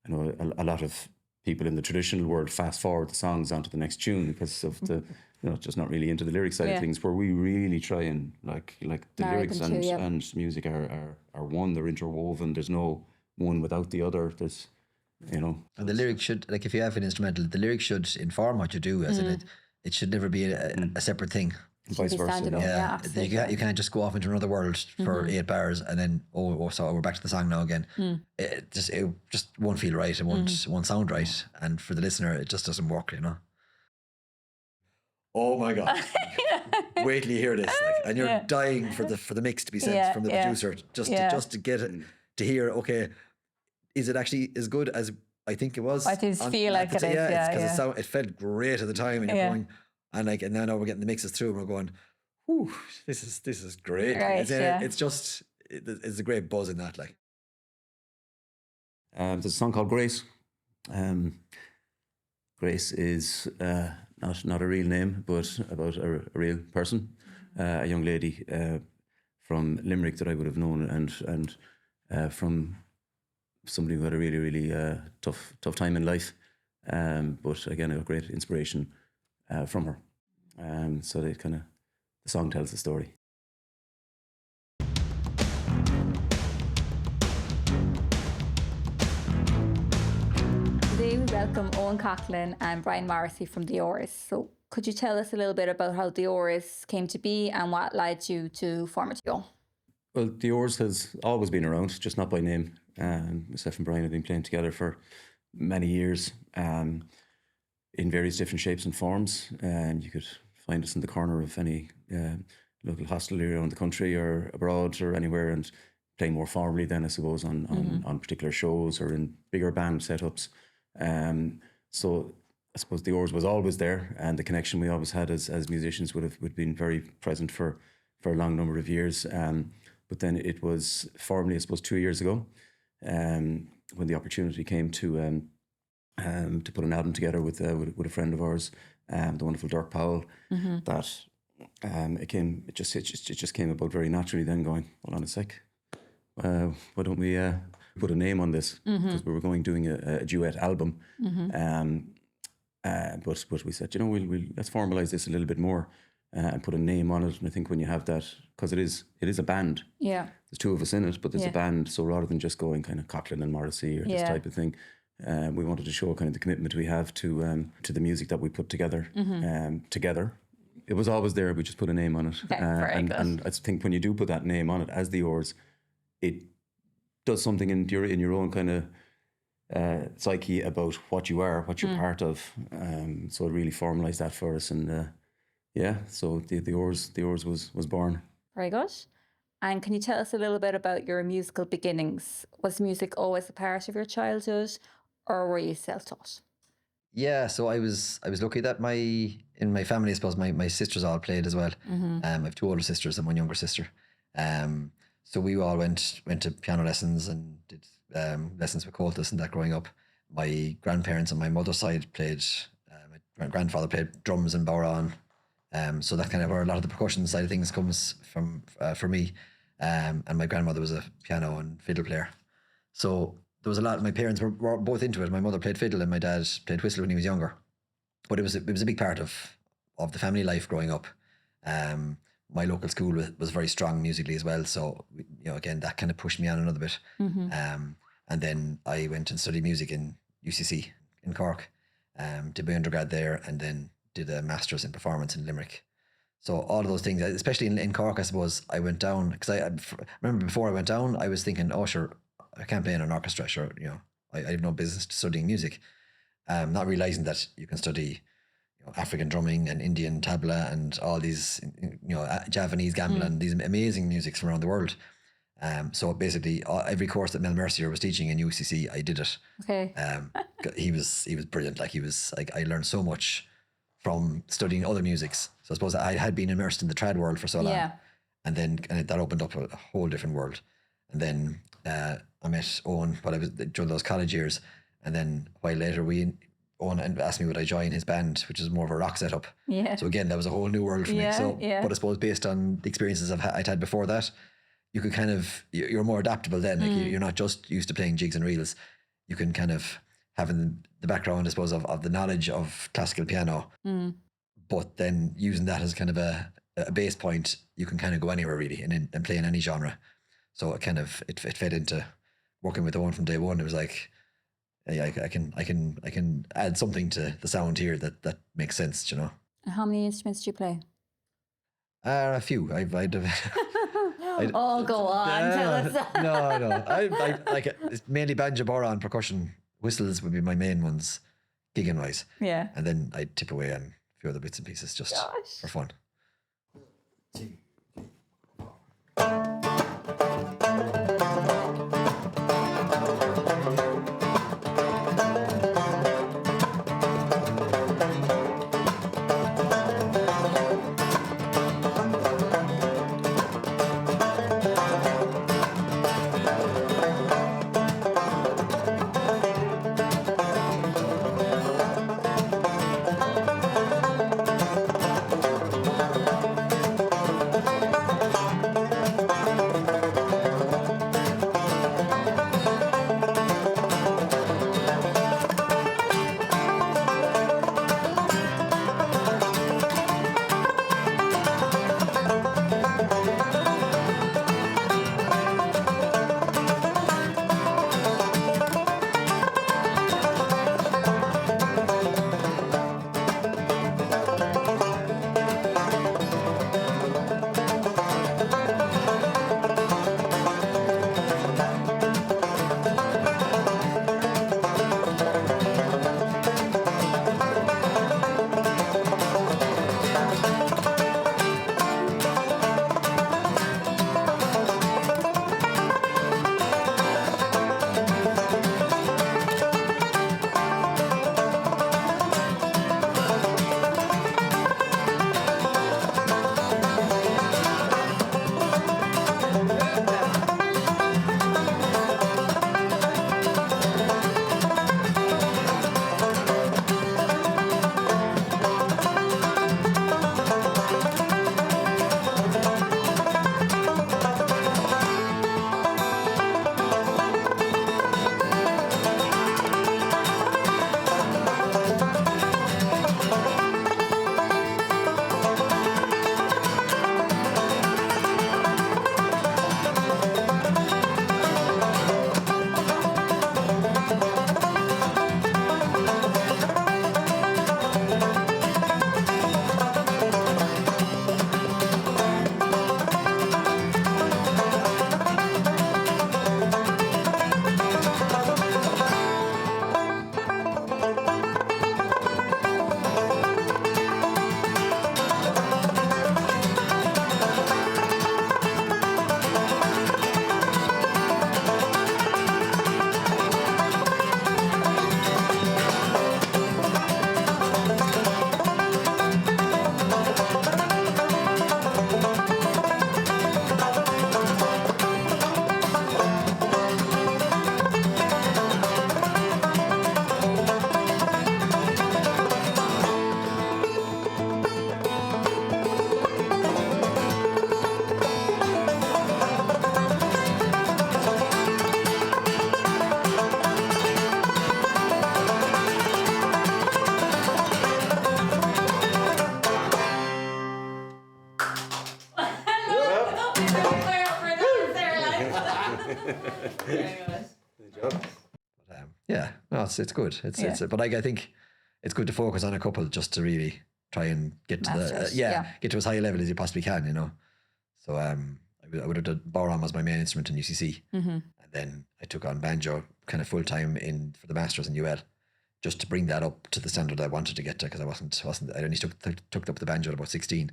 I know a lot of people in the traditional world fast forward the songs onto the next tune because of the, just not really into the lyric side of things, where we really try and like the lyrics and music are one, they're interwoven. There's no one without the other. There's, And the lyrics should, like if you have an instrumental, the lyrics should inform what you do, as in it should never be a separate thing. Vice versa. Yeah, you can't just go off into another world for 8 bars and then so we're back to the song now again. It just won't feel right. It won't sound right, and for the listener, it just doesn't work. Oh my God! Wait till you hear this, and you're dying for the mix to be sent from the producer, just to get it to hear. Okay, is it actually as good as I think it was? I just feel like it is. Yeah, because it felt great at the time, and you're going. And now we're getting the mixes through, and we're going, "Whew, this is great." Right, It's a great buzz in that. Like, there's a song called Grace. Grace is not a real name, but about a real person, a young lady from Limerick that I would have known, and from somebody who had a really, really tough time in life. But again, a great inspiration from her. So the song tells the story. Today we welcome Eoin Coughlan and Brian Morrissey from the Oars. So could you tell us a little bit about how the Oars came to be and what led you to form a duo? Well, the Oars has always been around, just not by name. Myself and Brian have been playing together for many years. In various different shapes and forms, and you could find us in the corner of any local hostelry around the country or abroad or anywhere, and playing more formally then, I suppose, on particular shows or in bigger band setups. So I suppose the Oars was always there, and the connection we always had as musicians would have been very present for a long number of years. But then it was formally, I suppose, 2 years ago, when the opportunity came to put an album together with a friend of ours, the wonderful Dirk Powell. That it just came about very naturally. Then going, hold on a sec, why don't we put a name on this? Because we were doing a duet album, but we said, we'll let's formalize this a little bit more and put a name on it. And I think when you have that, because it is a band. Yeah, there's 2 of us in it, but there's a band. So rather than just going kind of Coughlan and Morrissey or this type of thing. We wanted to show kind of the commitment we have to the music that we put together. Together, it was always there. We just put a name on it, and I think when you do put that name on it as the Oars, it does something in your own kind of psyche about what you are, what you're part of. So it really formalised that for us, and so the Oars was born. Very good. And can you tell us a little bit about your musical beginnings? Was music always a part of your childhood, or were you self-taught? Yeah, so I was lucky that in my family, I suppose my sisters all played as well. I have 2 older sisters and 1 younger sister. So we all went to piano lessons and did lessons with Coltis and that growing up. My grandparents on my mother's side played. My grandfather played drums and bodhrán. So that kind of where a lot of the percussion side of things comes from for me. And my grandmother was a piano and fiddle player. So there was a lot. My parents were both into it. My mother played fiddle and my dad played whistle when he was younger. But it was a big part of the family life growing up. My local school was very strong musically as well. So, again, that kind of pushed me on another bit. And then I went and studied music in UCC in Cork, did my undergrad there, and then did a master's in performance in Limerick. So all of those things, especially in Cork, I suppose, I went down, because I remember before I went down, I was thinking, oh, sure, I can't play in an orchestra, sure, I have no business studying music. Not realising that you can study African drumming and Indian tabla and all these, Javanese gamelan, these amazing musics from around the world. So basically, every course that Mel Mercier was teaching in UCC, I did it. Okay. He was brilliant. I learned so much from studying other musics. So I suppose I had been immersed in the trad world for so long, and then that opened up a whole different world. And then I met Eoin while I was during those college years, and then a while later Eoin asked me would I join his band, which is more of a rock setup. Yeah. So again, that was a whole new world for me. So, but I suppose based on the experiences I'd had before that, you could you're more adaptable then. Like you're not just used to playing jigs and reels. you can kind of have in the background, I suppose, of the knowledge of classical piano, but then using that as kind of a base point, you can kind of go anywhere really and play in any genre. So it kind of it fed into working with Eoin from day one. It was like, yeah, I can add something to the sound here that makes sense, you know. How many instruments do you play? A few. Oh, go on, tell us. No. I like it's mainly banjo, boron, percussion, whistles would be my main ones, gigging wise. Yeah. And then I'd tip away on a few other bits and pieces just for fun. Yeah, no, it's good. It's but I think it's good to focus on a couple just to really try and get to get to as high a level as you possibly can, you know. So I would have done boron was my main instrument in UCC, and then I took on banjo kind of full time for the masters in UL, just to bring that up to the standard I wanted to get to, because I wasn't I only took up the banjo at about 16,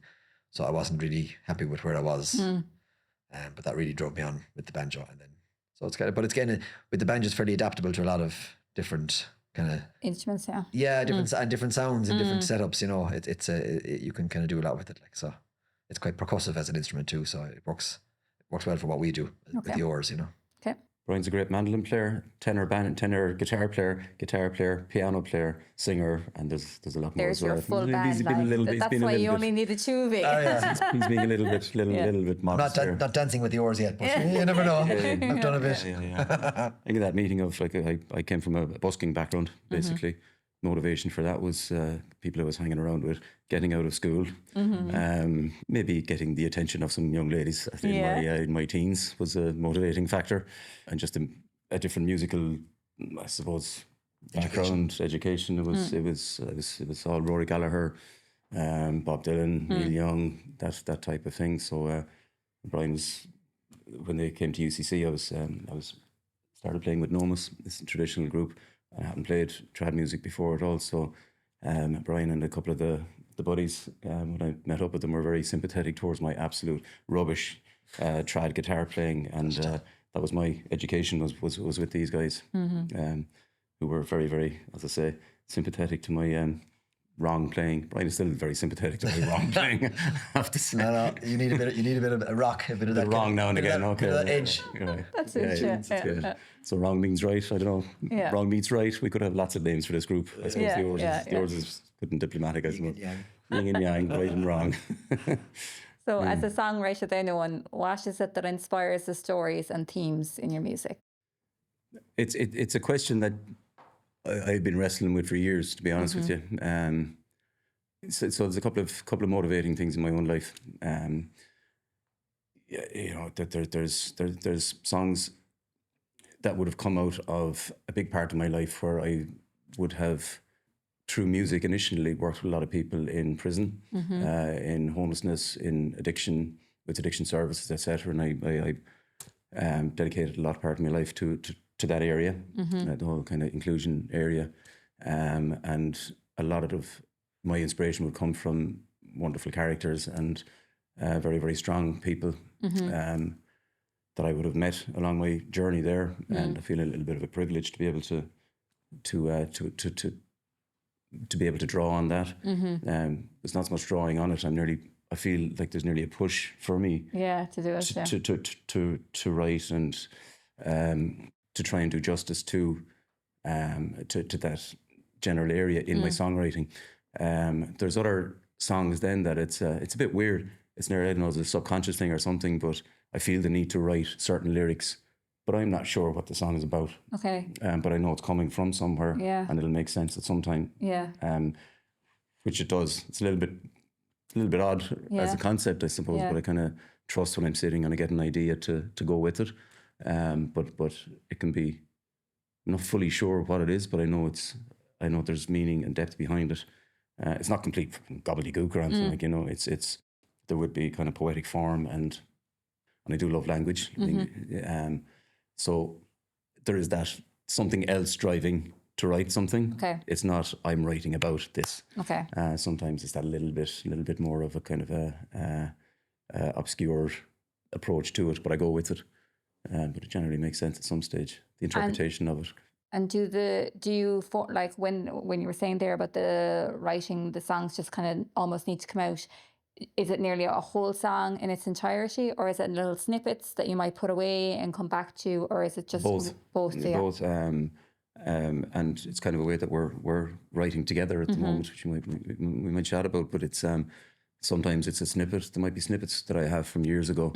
so I wasn't really happy with where I was, but that really drove me on with the banjo, and then so it's kind of with the banjo it's fairly adaptable to a lot of different kind of instruments, different sounds and different setups, you know. You can kind of do a lot with it, like, so it's quite percussive as an instrument too, so it works well for what we do with the oars, you know. Okay. Brian's a great mandolin player, tenor guitar player, piano player, singer, and there's a lot more There's as well. your full He's band. been a little bit. That's why you only needed two of it. He's being a little bit modest. Not dancing with the oars yet, but you never know. I've done a bit. I think of that meeting of like I came from a busking background, basically. Motivation for that was people I was hanging around with, getting out of school, maybe getting the attention of some young ladies in my teens was a motivating factor, and just a different musical, I suppose, background, education. It was all Rory Gallagher, Bob Dylan, Neil Young, that type of thing. So Brian was, when they came to UCC, I was started playing with Nomus, this traditional group. I hadn't played trad music before at all, so Brian and a couple of the buddies, when I met up with them, were very sympathetic towards my absolute rubbish trad guitar playing, and that was my education was with these guys, who were very, very, as I say, sympathetic to my wrong playing. Brian is still very sympathetic to my wrong playing, I have to say. No, you need a bit of a rock, a bit of that wrong now and again. Bit of that edge. Right. That's it. Yeah. So wrong means right. I don't know. Yeah. Wrong means right. We could have lots of names for this group. I suppose the Oars is good and diplomatic, I suppose. Yin and yang, right and wrong. So as a songwriter then, Eoin, what is it that inspires the stories and themes in your music? It's a question that I've been wrestling with for years, to be honest with you. So there's a couple of motivating things in my own life. There's songs that would have come out of a big part of my life where I would have, through music initially, worked with a lot of people in prison, in homelessness, in addiction, with addiction services, etc. And I dedicated a lot of part of my life to that area, the whole kind of inclusion area, and a lot of my inspiration would come from wonderful characters and very, very strong people that I would have met along my journey there, and I feel a little bit of a privilege to be able to be able to draw on that. There's not so much drawing on it. I feel like there's nearly a push for me, to do it, to write and to try and do justice to that general area in my songwriting. There's other songs then that it's a bit weird. It's near, I don't know, it's a subconscious thing or something, but I feel the need to write certain lyrics, but I'm not sure what the song is about. Okay. But I know it's coming from somewhere, and it'll make sense at some time. Yeah. Which it does. It's a little bit odd as a concept, I suppose, but I kind of trust when I'm sitting and I get an idea to go with it. But it can be, I'm not fully sure what it is, but I know there's meaning and depth behind it. It's not complete gobbledygook or anything, it's there would be kind of poetic form, and I do love language. So there is that something else driving to write something. Okay. It's not I'm writing about this. Okay. Sometimes it's that little bit more of a kind of a obscure approach to it, but I go with it. But it generally makes sense at some stage, the interpretation of it. And do you like when you were saying there about the writing, the songs just kind of almost need to come out? Is it nearly a whole song in its entirety, or is it little snippets that you might put away and come back to, or is it just both? Both. And it's kind of a way that we're writing together at the moment, which we might chat about. But it's sometimes it's a snippet. There might be snippets that I have from years ago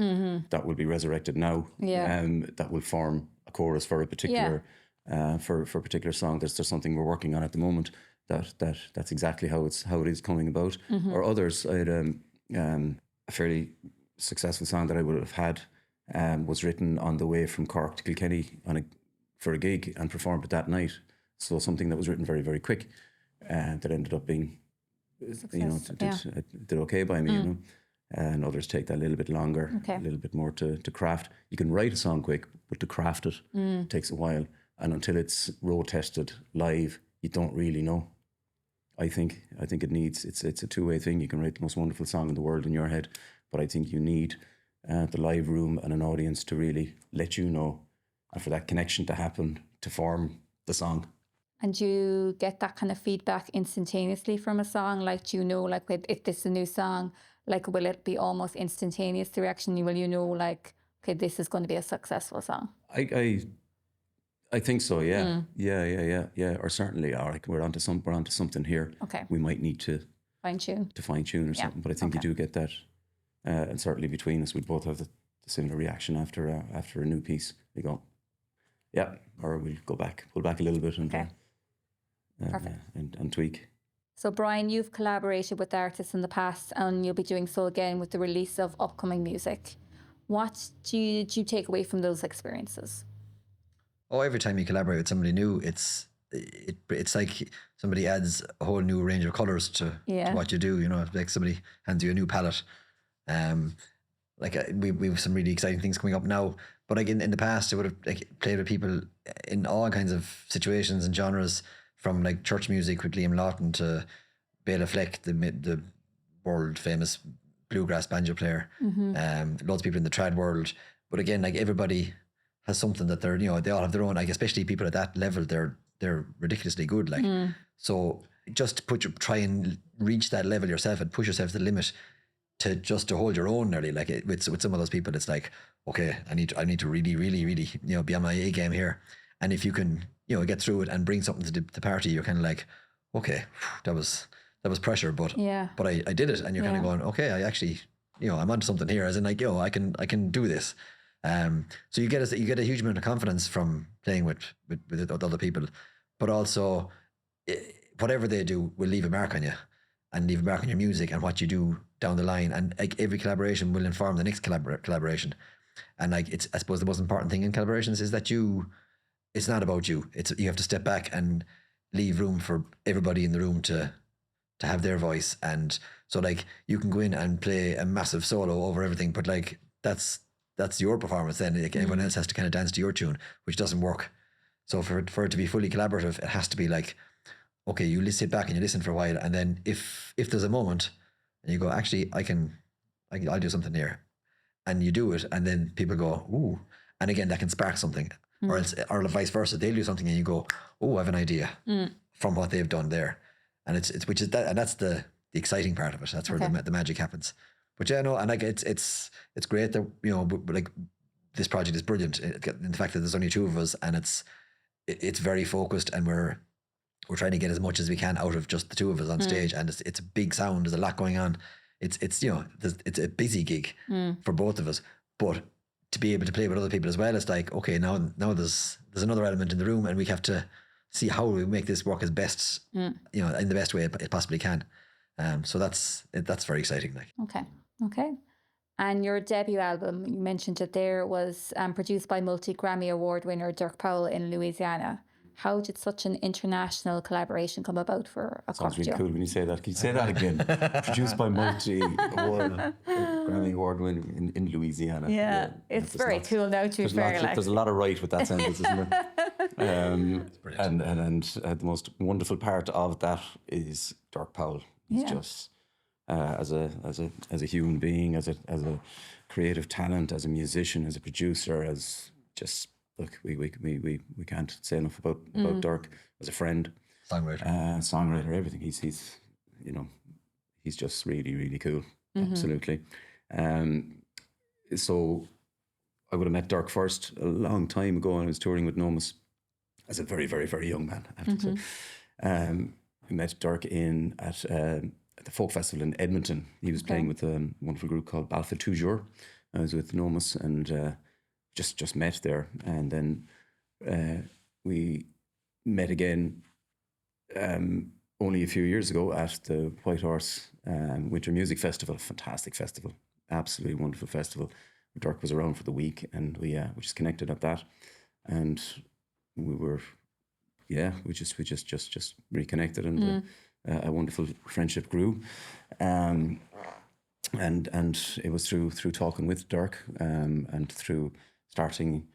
that will be resurrected now. That will form a chorus for a particular. For a particular song, there's something we're working on at the moment that's exactly how it is coming about. Or others, I had a fairly successful song that I would have had was written on the way from Cork to Kilkenny for a gig and performed it that night. So something that was written very, very quick that ended up being did okay by me, and others take that a little bit longer, a little bit more to craft. You can write a song quick, but to craft it takes a while. And until it's road tested live, you don't really know. I think it needs, it's a two-way thing. You can write the most wonderful song in the world in your head, but I think you need the live room and an audience to really let you know, and for that connection to happen, to form the song. And do you get that kind of feedback instantaneously from a song? Like, do you know, like, if this is a new song, like, will it be almost instantaneous, the reaction? Will you know, like, okay, this is going to be a successful song? I think so. Yeah, yeah. Or certainly, like we're onto something here. Okay. We might need to Fine tune. or something. But I think you do get that, and certainly between us, we both have the similar reaction after a new piece. We go, yeah, or we'll pull back a little bit and Perfect. and tweak. So Brian, you've collaborated with artists in the past, and you'll be doing so again with the release of upcoming music. What did you take away from those experiences? Oh, every time you collaborate with somebody new, it's like somebody adds a whole new range of colours to what you do. You know, like somebody hands you a new palette. We have some really exciting things coming up now. But like in the past, I would have played with people in all kinds of situations and genres, from like church music with Liam Lawton to Bela Fleck, the world famous bluegrass banjo player. Loads of people in the trad world. But again, like everybody has something that they're, they all have their own, like especially people at that level, they're ridiculously good. Like, so just try and reach that level yourself and push yourself to the limit to hold your own nearly. Like with some of those people, it's like, okay, I need to really, really, really, be on my A game here. And if you can, get through it and bring something to the party, you're kind of like, okay, that was pressure, but I did it. And you're kind of going, okay, I actually, I'm onto something here, as in like, I can do this. So you get a huge amount of confidence from playing with other people, but also whatever they do will leave a mark on you and leave a mark on your music and what you do down the line. And like every collaboration will inform the next collaboration. And like, I suppose the most important thing in collaborations is that it's not about you. You have to step back and leave room for everybody in the room to have their voice. And so like you can go in and play a massive solo over everything, but like that's your performance then. Like everyone else has to kind of dance to your tune, which doesn't work. So for it to be fully collaborative, it has to be like, okay, you sit back and you listen for a while, and then if there's a moment and you go, actually, I'll do something here, and you do it, and then people go, ooh, and again that can spark something, or vice versa. They'll do something and you go, oh, I have an idea from what they've done there, and it's and that's the exciting part of it. That's where the magic happens. But yeah, no, and like it's great that like this project is brilliant in the fact that there's only two of us, and it's very focused, and we're trying to get as much as we can out of just the two of us on stage, and it's a big sound. There's a lot going on. It's it's a busy gig for both of us, but to be able to play with other people as well, it's like, okay, now there's another element in the room, and we have to see how we make this work as best in the best way it possibly can. So that's very exciting. Like, okay. And your debut album, you mentioned it there, was produced by multi-Grammy Award winner Dirk Powell in Louisiana. How did such an international collaboration come about for a Sounds really cool when you say that. Can you say that again? Produced by Grammy Award winner in Louisiana. Yeah, it's very cool now, to be fair. There's a lot of right with that sentence, isn't there? And the most wonderful part of that is Dirk Powell. He's just as a human being, as a creative talent, as a musician, as a producer, as just look, we can't say enough about Dirk as a friend, songwriter, everything. He's just really, really cool. Absolutely. So I would have met Dirk first a long time ago, and I was touring with Nomus as a very, very, very young man, I have to say. I met Dirk at the folk festival in Edmonton. He was playing with a wonderful group called Balfa Toujours. I was with Nomus and just met there, and then we met again only a few years ago at the White Horse Winter Music Festival. Fantastic festival, absolutely wonderful festival. Dirk was around for the week, and we just connected at that, and we just reconnected, and a wonderful friendship grew. And it was through talking with Dirk and through starting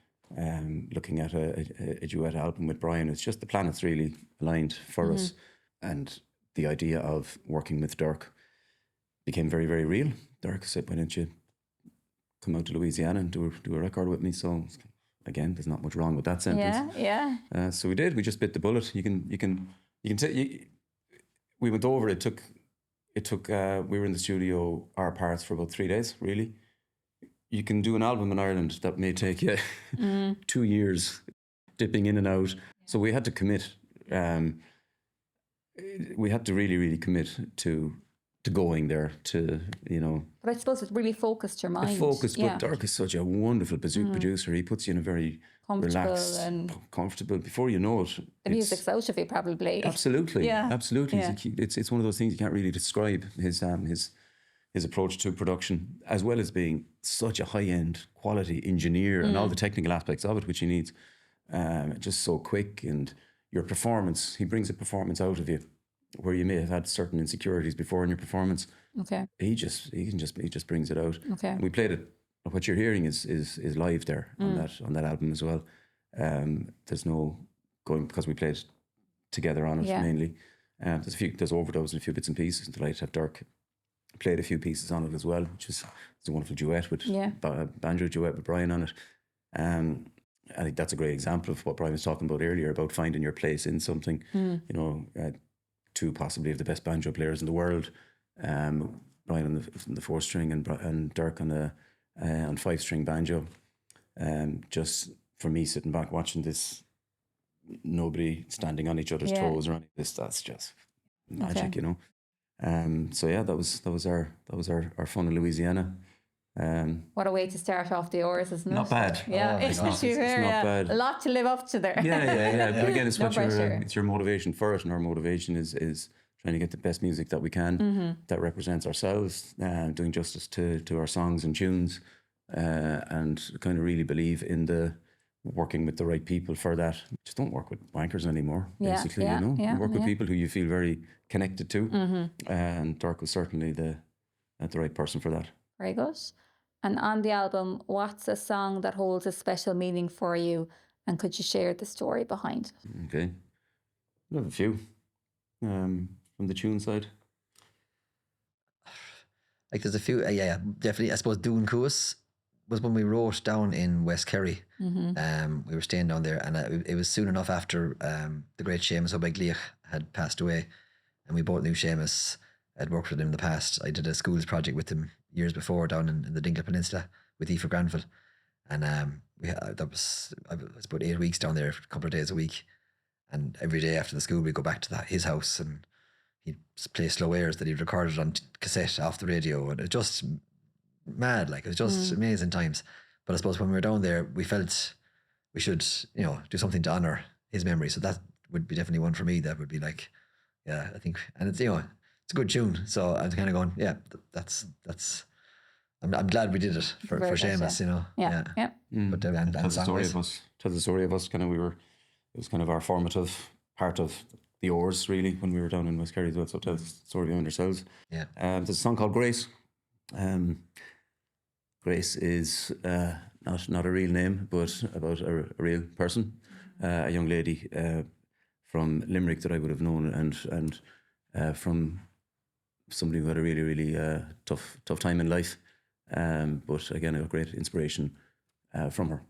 looking at a duet album with Brian. It's just the planets really aligned for us, and the idea of working with Dirk became very, very real. Dirk said, "Why don't you come out to Louisiana and do a record with me?" So again, there's not much wrong with that sentence. Yeah. So we did. We just bit the bullet. You can we went over. It took. We were in the studio, our parts, for about 3 days. Really, you can do an album in Ireland that may take you 2 years, dipping in and out. So we had to commit. We had to really, really commit to going there. To But I suppose it really focused your mind. But Dirk is such a wonderful producer. He puts you in a very relaxed and comfortable. Before you know it, the music's out of you probably. Absolutely, absolutely. Yeah. It's one of those things you can't really describe. His approach to production, as well as being such a high-end quality engineer and all the technical aspects of it, which he needs. Just so quick, and your performance, he brings a performance out of you where you may have had certain insecurities before in your performance. Okay. He just brings it out. Okay. And we played it. What you're hearing is live there on that album as well. There's no going, because we played together on it mainly. There's overdubs and a few bits and pieces. And delighted to have Dirk played a few pieces on it as well, which is a wonderful duet with banjo duet with Brian on it. I think that's a great example of what Brian was talking about earlier, about finding your place in something. Two possibly of the best banjo players in the world, Brian on the 4-string and Dirk on the 5-string banjo. Just for me sitting back watching this, nobody standing on each other's toes or anything. That's just magic, So yeah, that was our fun in Louisiana. What a way to start off the Oars, isn't it? Not bad. Yeah, it's not bad. A lot to live up to there. Yeah. But again, it's pressure. It's your motivation for it, and our motivation is trying to get the best music that we can that represents ourselves, doing justice to our songs and tunes, and kind of really believe in the working with the right people for that. Just don't work with wankers anymore, basically. Work with people who you feel very connected to, and Dirk was certainly the right person for that. Very good. And on the album, what's a song that holds a special meaning for you, and could you share the story behind it? Okay, I have a few from the tune side. Like there's a few, definitely. I suppose Dún Cuas was when we wrote down in West Kerry. We were staying down there, and it was soon enough after the great Seamus O'Begliach had passed away, and we both knew Seamus. I'd worked with him in the past. I did a schools project with him years before down in the Dingle Peninsula with Aoife Granville, and I was about 8 weeks down there, a couple of days a week, and every day after the school we'd go back to his house, and he'd play slow airs that he'd recorded on cassette off the radio, and it was just mad, like it was just amazing times. But I suppose when we were down there, we felt we should do something to honour his memory, so that would be definitely one for me. That would be like, I think, and it's it's a good tune, so I was kind of going, that's. I'm glad we did it for Seamus, Yeah. But and tells the story of us. Kind of it was kind of our formative part of the Oars, really, when we were down in West Kerry as well. So it tells the story behind ourselves. Yeah. There's a song called Grace. Grace is not a real name, but about a real person, a young lady from Limerick that I would have known, and from somebody who had a really, really tough time in life. But again, a great inspiration from her.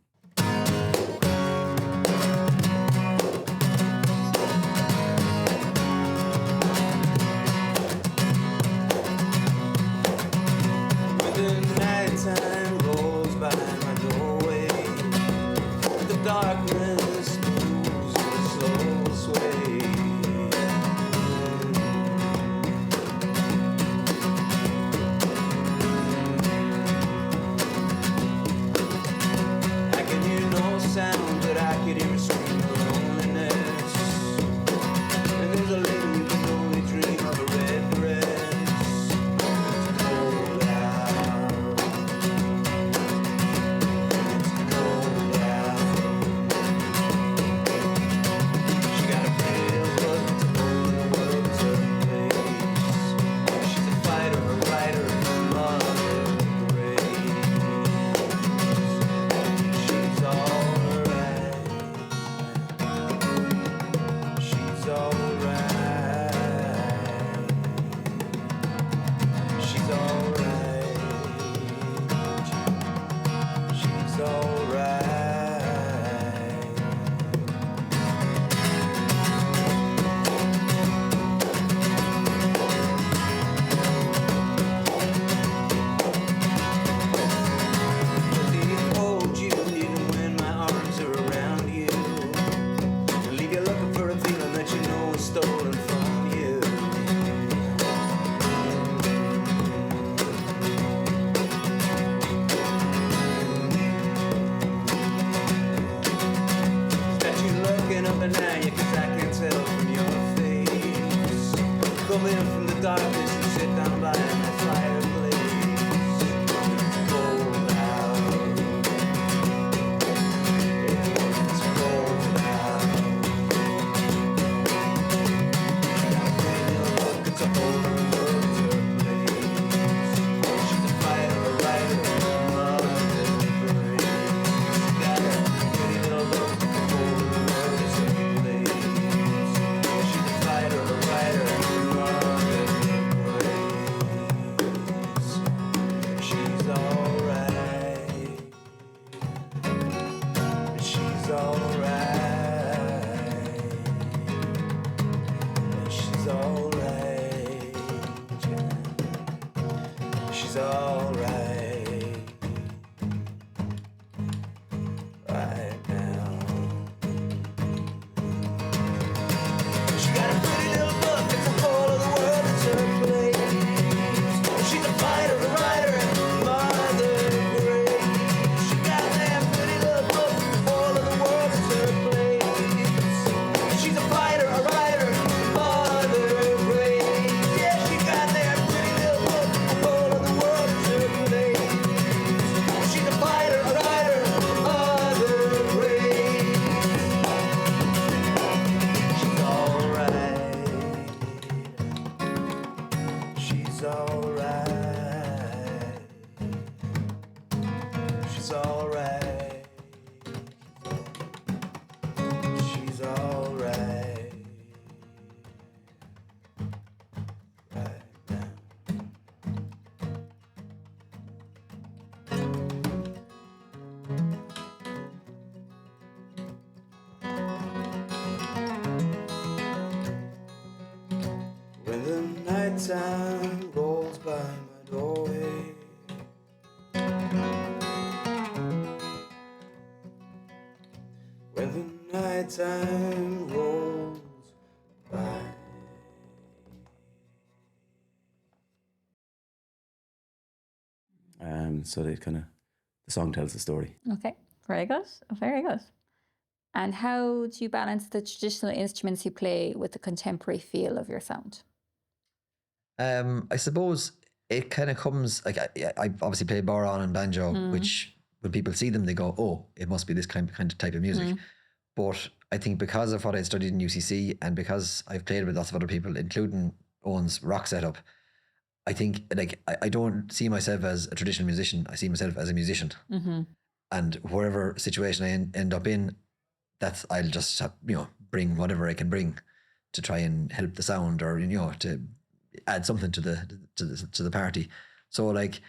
crawl in from the darkness and sit down by my fireplace. It's cold out. It's cold out. When you look, it's a whole other place. She's a fighter, a writer, a mother, brace. Got a pretty little look, it's a whole other place. She's a fighter, a writer, a mother, brace. She's alright. She's alright. She's alright. She's alright. Right now. She got a pretty little book, it's a whole of the world, it's her place. She's a fighter, a writer, and mother great. She got that pretty little book, the whole of the world, it's her place. She's a fighter, a writer, and mother great. Yeah, she got that pretty little book, the whole of the world, it's her place. She's a fighter, a writer, and mother great. She's alright. She's alright. She's alright. She's alright. Right now. When the nighttime rolls by my doorway, when the nighttime rolls by. So they the song tells the story. Okay, very good, very good. And how do you balance the traditional instruments you play with the contemporary feel of your sound? I suppose it kind of comes like I obviously play boron and banjo, which when people see them, they go, "Oh, it must be this kind of type of music." But I think because of what I studied in UCC and because I've played with lots of other people, including Owen's rock setup, I think like I don't see myself as a traditional musician. I see myself as a musician, and whatever situation I end up in, that's I'll just bring whatever I can bring to try and help the sound or to add something to the party. So like,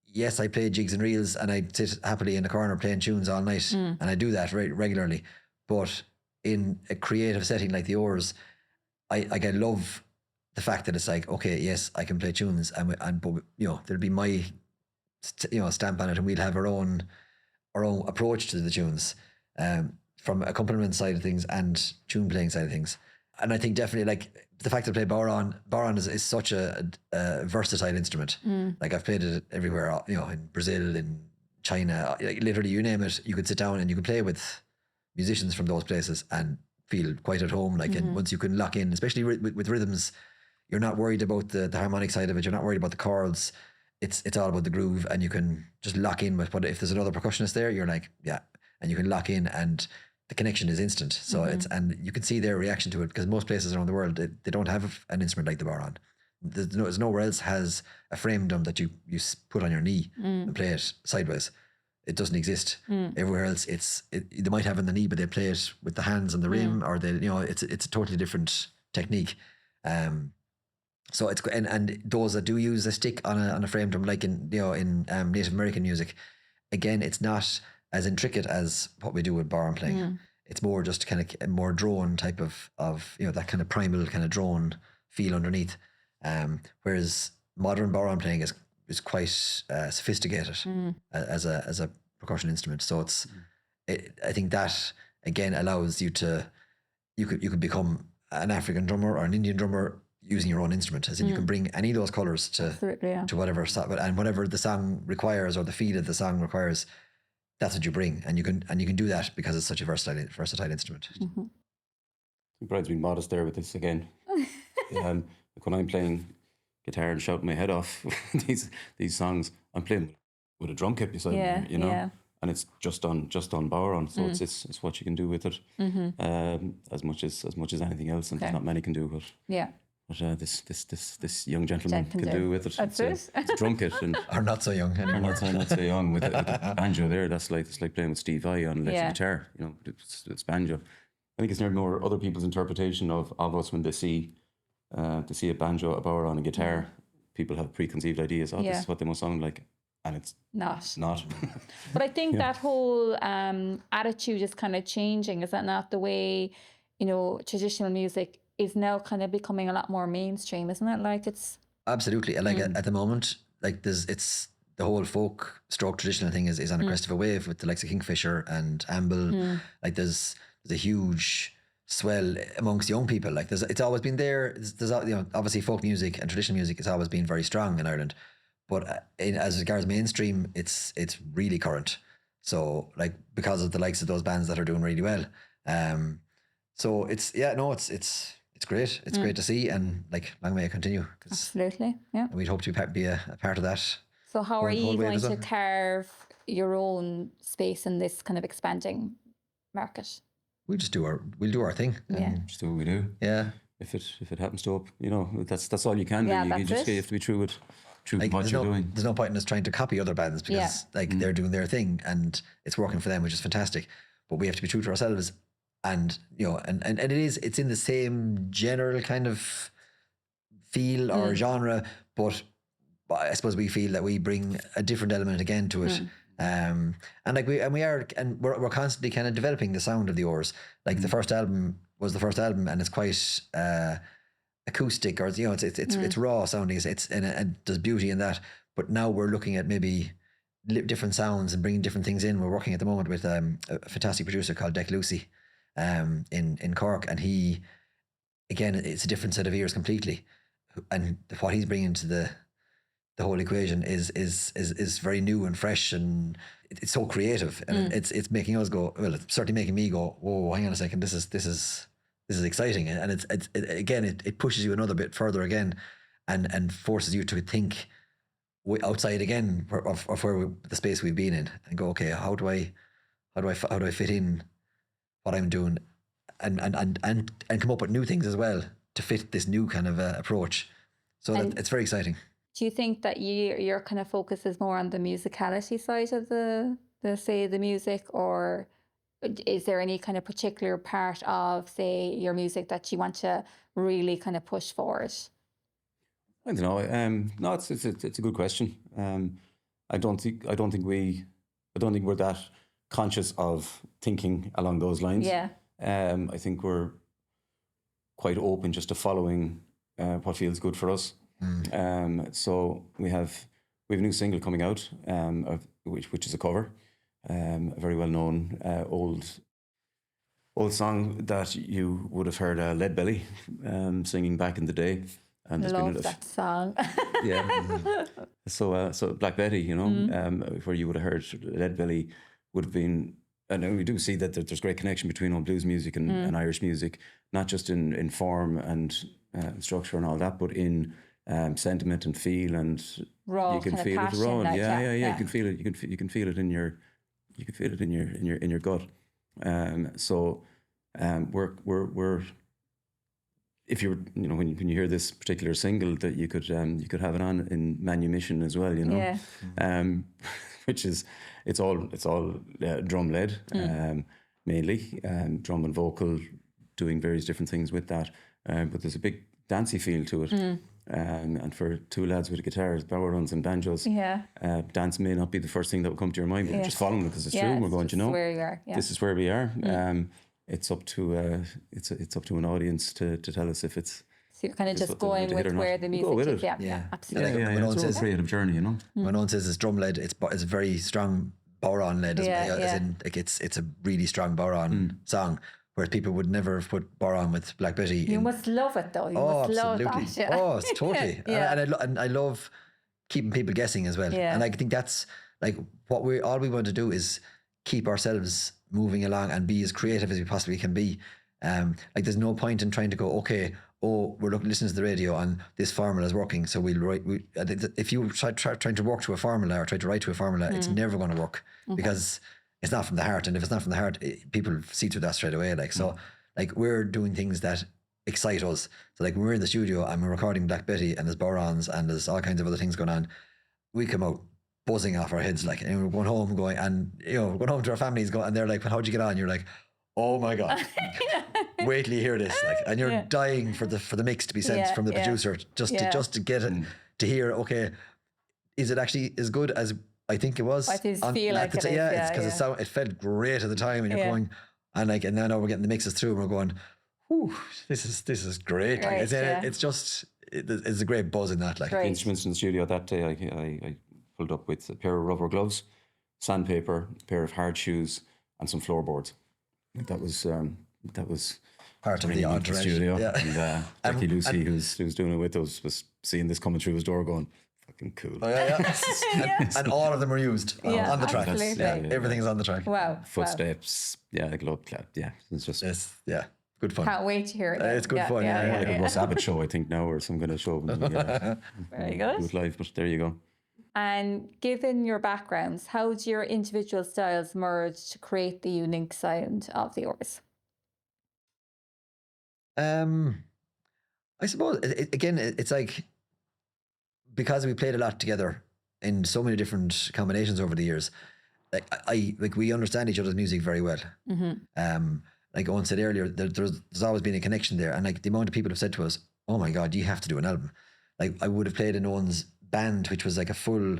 yes, I play jigs and reels and I sit happily in the corner playing tunes all night, and I do that regularly. But in a creative setting like the Oars, I love the fact that it's like, okay, yes, I can play tunes, but there'll be my stamp on it, and we'll have our own approach to the tunes, from accompaniment side of things and tune playing side of things. And I think definitely like the fact that I play boron is such a versatile instrument. Like I've played it everywhere, in Brazil, in China, like literally you name it, you could sit down and you could play with musicians from those places and feel quite at home. Like, and once you can lock in, especially with rhythms, you're not worried about the harmonic side of it. You're not worried about the chords. It's all about the groove, and you can just lock in with what if there's another percussionist there, you're like, yeah, and you can lock in and the connection is instant. So and you can see their reaction to it, because most places around the world, they don't have an instrument like the boron. There's nowhere else has a frame drum that you put on your knee and play it sideways. It doesn't exist. Everywhere else, they might have on the knee, but they play it with the hands on the rim, or it's a totally different technique. So it's and those that do use a stick on a frame drum, like in Native American music, again, it's not as intricate as what we do with boron playing. It's more just kind of a more drone type of that kind of primal kind of drone feel underneath. Whereas modern boron playing is quite sophisticated as a percussion instrument. So I think that again allows you could become an African drummer or an Indian drummer using your own instrument, as in you can bring any of those colors to whatever and whatever the song requires or the feel of the song requires. That's what you bring, and you can do that because it's such a versatile instrument. Brian's been modest there with this again. Like when I'm playing guitar and shouting my head off these songs, I'm playing with a drum kit beside me, you know. Yeah. And it's just on Boweron, so it's what you can do with it, as much as anything else, and there's not many can do what Yeah. this young gentleman can do with it. That's it's a drum kit, and Are not so young or anymore. not so young with the banjo there. That's like it's like playing with Steve Vai on electric guitar. You know, it's banjo. I think it's nearly more other people's interpretation of us when they see a banjo, a Boweron, a guitar. People have preconceived ideas. Oh, this is what they must sound like. And it's not. But I think that whole attitude is kind of changing. Is that not the way, you know, traditional music is now kind of becoming a lot more mainstream, isn't it? Like it's... Absolutely. Like at the moment, like it's the whole folk stroke traditional thing is on a crest of a wave with the likes of Kingfisher and Amble. Like there's a huge swell amongst young people. Like it's always been there. There's you know, obviously folk music and traditional music has always been very strong in Ireland. But as regards mainstream, it's really current. So like because of the likes of those bands that are doing really well, so it's great. It's great to see, and like long may it continue. Absolutely, yeah. We'd hope to be a part of that. So how are you going to well. carve your own space in this kind of expanding market? We'll do our thing. Just do what we do. Yeah. If it happens to up, you know, that's all you can do. You just have to be true with like, what you're doing. There's no point in us trying to copy other bands because like they're doing their thing and it's working for them, which is fantastic. But we have to be true to ourselves, and you know, and it's in the same general kind of feel or genre, but I suppose we feel that we bring a different element again to it. And like we're constantly kind of developing the sound of the Oars. Like the first album was the first album, and it's quite acoustic, or you know, it's raw sounding. And there's beauty in that. But now we're looking at maybe different sounds and bringing different things in. We're working at the moment with a fantastic producer called Dick Lucy, in Cork, and he, again, it's a different set of ears completely. And what he's bringing to the whole equation is very new and fresh, and it's so creative, and it's making us go. Well, it's certainly making me go, whoa, hang on a second, this is exciting, and it pushes you another bit further again, and forces you to think outside again of where the space we've been in, and go, okay, how do I fit in what I'm doing, and come up with new things as well to fit this new kind of approach. So that it's very exciting. Do you think that your kind of focus is more on the musicality side of the music, or is there any kind of particular part of, say, your music that you want to really kind of push forward? I don't know. No, it's a good question. I don't think we're that conscious of thinking along those lines. Yeah. I think we're quite open just to following what feels good for us. So we have a new single coming out, which is a cover, a very well known old song that you would have heard Leadbelly singing back in the day. And there's Love that song. Yeah. So Black Betty, you know, where you would have heard Leadbelly would have been. And we do see that there's great connection between old blues music and Irish music, not just in form and structure and all that, but in sentiment and feel, and raw, you can feel it raw. Like, yeah. You can feel it. You can feel it in your gut. So we're if you were, you know, when you hear this particular single, that you could have it on in Manumission as well, you know, which is it's all drum led, mainly drum and vocal, doing various different things with that, but there's a big dancey feel to it. And for two lads with guitars, Boweruns and banjos, dance may not be the first thing that will come to your mind, but we're just following it because it's true. And we're going, you know, where you are. This is where we are. It's up to it's up to an audience to tell us if it's. So you're kind of just going with where the music is. Yeah, absolutely. It's a creative journey, you know. When Owen says it's drum led, it's very strong Boweron led, as in like it's a really strong Boweron song. Whereas people would never have put Boweron with Black Betty. You must love it though. You must love that. Yeah. Oh, it's totally. And I love keeping people guessing as well. Yeah. And I think that's like all we want to do is keep ourselves moving along and be as creative as we possibly can be. Like there's no point in trying to go, okay, oh, we're listening to the radio and this formula is working, so we'll write. If you trying to work to a formula or try to write to a formula, it's never going to work because it's not from the heart. And if it's not from the heart, people see through that straight away. Like so, like we're doing things that excite us. So like when we're in the studio and we're recording Black Betty and there's borons and there's all kinds of other things going on, we come out buzzing off our heads, like, and we're going home going, and we're going home to our families going, and they're like, well, how'd you get on? You're like, oh my God, wait till you hear this, like, and you're dying for the mix to be sent from the producer just to get it, to hear, okay, is it actually as good as I think it was? I feel like it is. It's because it felt great at the time, and you're going, and like, and now we're getting the mixes through, and we're going, whew, this is great. Like, it's just, it's a great buzz in that. Like, the instruments in the studio that day, I pulled up with a pair of rubber gloves, sandpaper, a pair of hard shoes, and some floorboards. That was part of the entourage. Studio. And Becky Lucy, who's doing it with us, was seeing this coming through his door, going, "Fucking cool." Oh, yeah. And all of them are used on the track. Everything's on the track. Wow. Footsteps, glove clap, It's just good fun. Can't wait to hear it. It's good fun. Like a Russ Abbott show, I think now, or some kind of show. Very good. Do it live, but there you go. And given your backgrounds, how do your individual styles merge to create the unique sound of the Oars? I suppose it's like, because we played a lot together in so many different combinations over the years, like we understand each other's music very well. Like Eoin said earlier, there's always been a connection there, and like the amount of people have said to us, "Oh my God, you have to do an album." Like I would have played in Eoin's band, which was like a full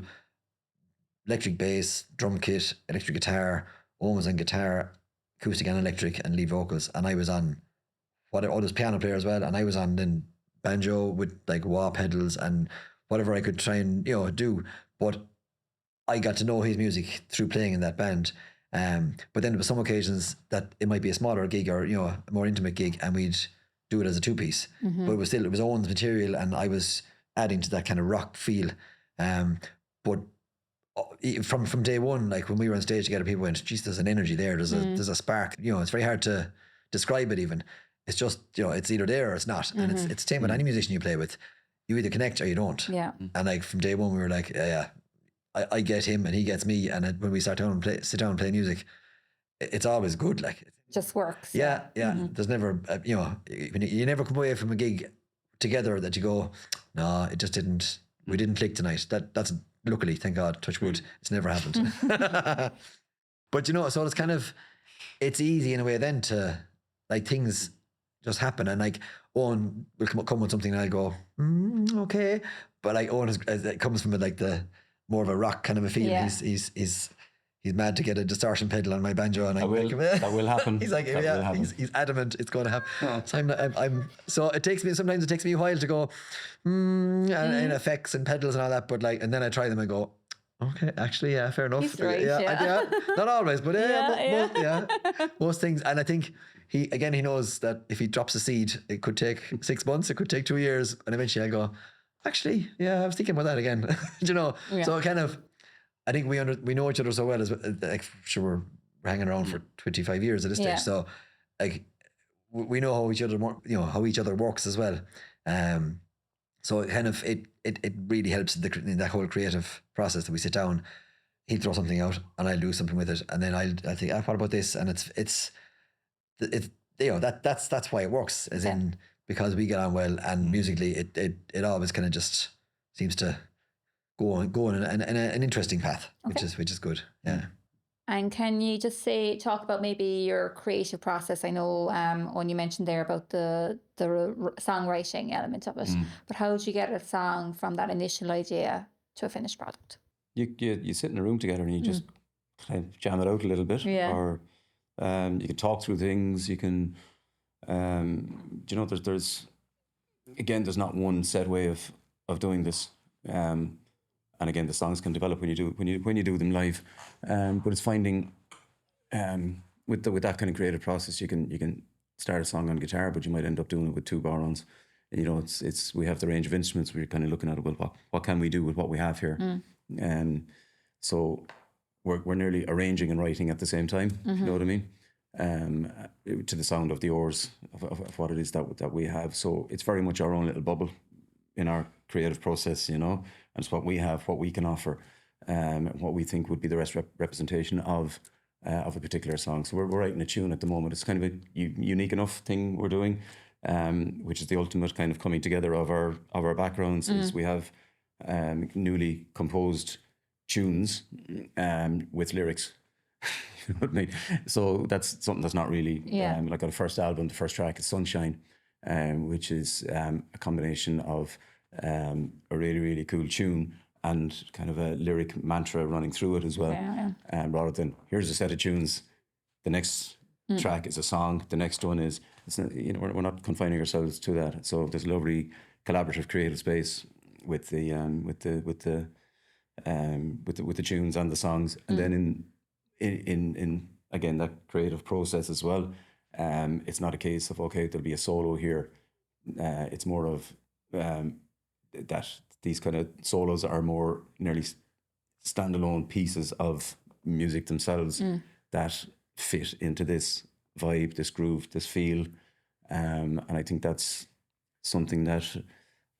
electric bass, drum kit, electric guitar. Eoin was on guitar, acoustic and electric, and lead vocals, and I was on there's piano player as well, and I was on then banjo with like wah pedals and whatever I could try and do. But I got to know his music through playing in that band. But then there were some occasions that it might be a smaller gig or a more intimate gig, and we'd do it as a two-piece. But it was Eoin's material, and I was adding to that kind of rock feel. But from day one, like when we were on stage together, people went, "Geez, there's an energy there. There's a spark." It's very hard to describe it even. It's just, it's either there or it's not. And it's the same with any musician you play with. You either connect or you don't. Yeah. And like from day one, we were like, I get him and he gets me. And when we sit down and play music, it's always good. Like, it just works. Yeah. There's never, you never come away from a gig together that you go, no, it just didn't. We didn't click tonight. That's luckily, thank God, touch wood, it's never happened. But so it's kind of, it's easy in a way then to, like, things just happen, and like Eoin will come with something and I'll go, okay, but like Eoin it comes from like the more of a rock kind of a feel. He's mad to get a distortion pedal on my banjo, and that will happen. He's like, he's adamant it's going to happen. So so it takes me a while to go and effects and pedals and all that, but like, and then I try them and go, okay, actually, fair enough. He's right, not always, but most things. And I think he knows that if he drops a seed, it could take 6 months, it could take 2 years, and eventually I go, actually, I was thinking about that again. So kind of, I think we know each other so well, as like, sure, we're hanging around for 25 years at this stage, so like we know how each other how each other works as well. So it kind of it really helps in that whole creative process that we sit down. He'll throw something out and I'll do something with it, and then I'll think, what about this? And it's that's why it works, as in, because we get on well, and musically it always kind of just seems to go on an interesting path, which is good. Yeah. And can you just talk about maybe your creative process? I know when you mentioned there about the songwriting element of it, but how did you get a song from that initial idea to a finished product? You sit in a room together and you just kind of jam it out a little bit, or you can talk through things. You can, there's not one set way of doing this. And again, the songs can develop when you do them live, but it's finding with that kind of creative process, you can start a song on guitar, but you might end up doing it with two borons. And, it's we have the range of instruments. We're kind of looking at it. Well, what can we do with what we have here? So we're nearly arranging and writing at the same time. You know what I mean? to the sound of the Oars of what it is that we have. So it's very much our own little bubble in our creative process, you know, and it's what we have, what we can offer, what we think would be the best representation of a particular song. So we're writing a tune at the moment. It's kind of a unique enough thing we're doing, which is the ultimate kind of coming together of our backgrounds. Is we have newly composed tunes with lyrics. You know what I mean? So that's something that's not really like our first album. The first track is Sunshine, which is a combination of a really, really cool tune and kind of a lyric mantra running through it as well. Rather than here's a set of tunes, the next track is a song, the next one is, it's not, you know, we're not confining ourselves to that. So there's a lovely collaborative creative space with the tunes and the songs, and then in again that creative process as well. It's not a case of okay, there'll be a solo here. It's more of that these kind of solos are more nearly standalone pieces of music themselves that fit into this vibe, this groove, this feel, and I think that's something that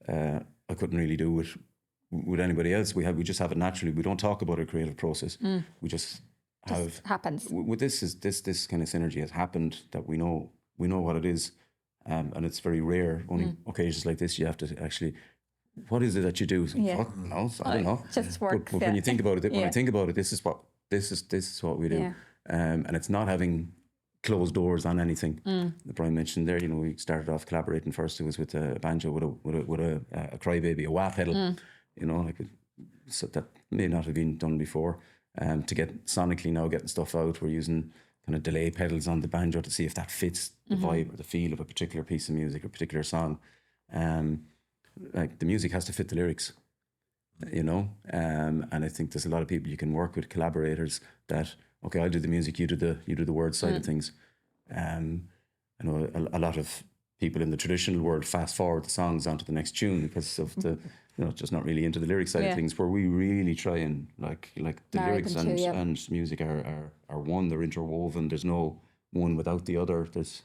I couldn't really do with anybody else. We just have it naturally. We don't talk about our creative process. We just have happens. With this kind of synergy has happened that we know what it is, and it's very rare. Only occasions like this you have to actually. What is it that you do? Fuck, no, I don't know. Just works. But when you think about it, when I think about it, this is what we do, and it's not having closed doors on anything. Brian mentioned there, you know, we started off collaborating first. It was with a banjo with a crybaby, a wah pedal, you know, like so that may not have been done before. To get sonically now getting stuff out, we're using kind of delay pedals on the banjo to see if that fits the vibe or the feel of a particular piece of music or a particular song. Like the music has to fit the lyrics, you know, and I think there's a lot of people you can work with, collaborators that okay, I'll do the music, you do the word side of things. I know a lot of people in the traditional world fast forward the songs onto the next tune because of the just not really into the lyric side of things, where we really try and like the lyrics and music are one, they're interwoven. There's no one without the other. There's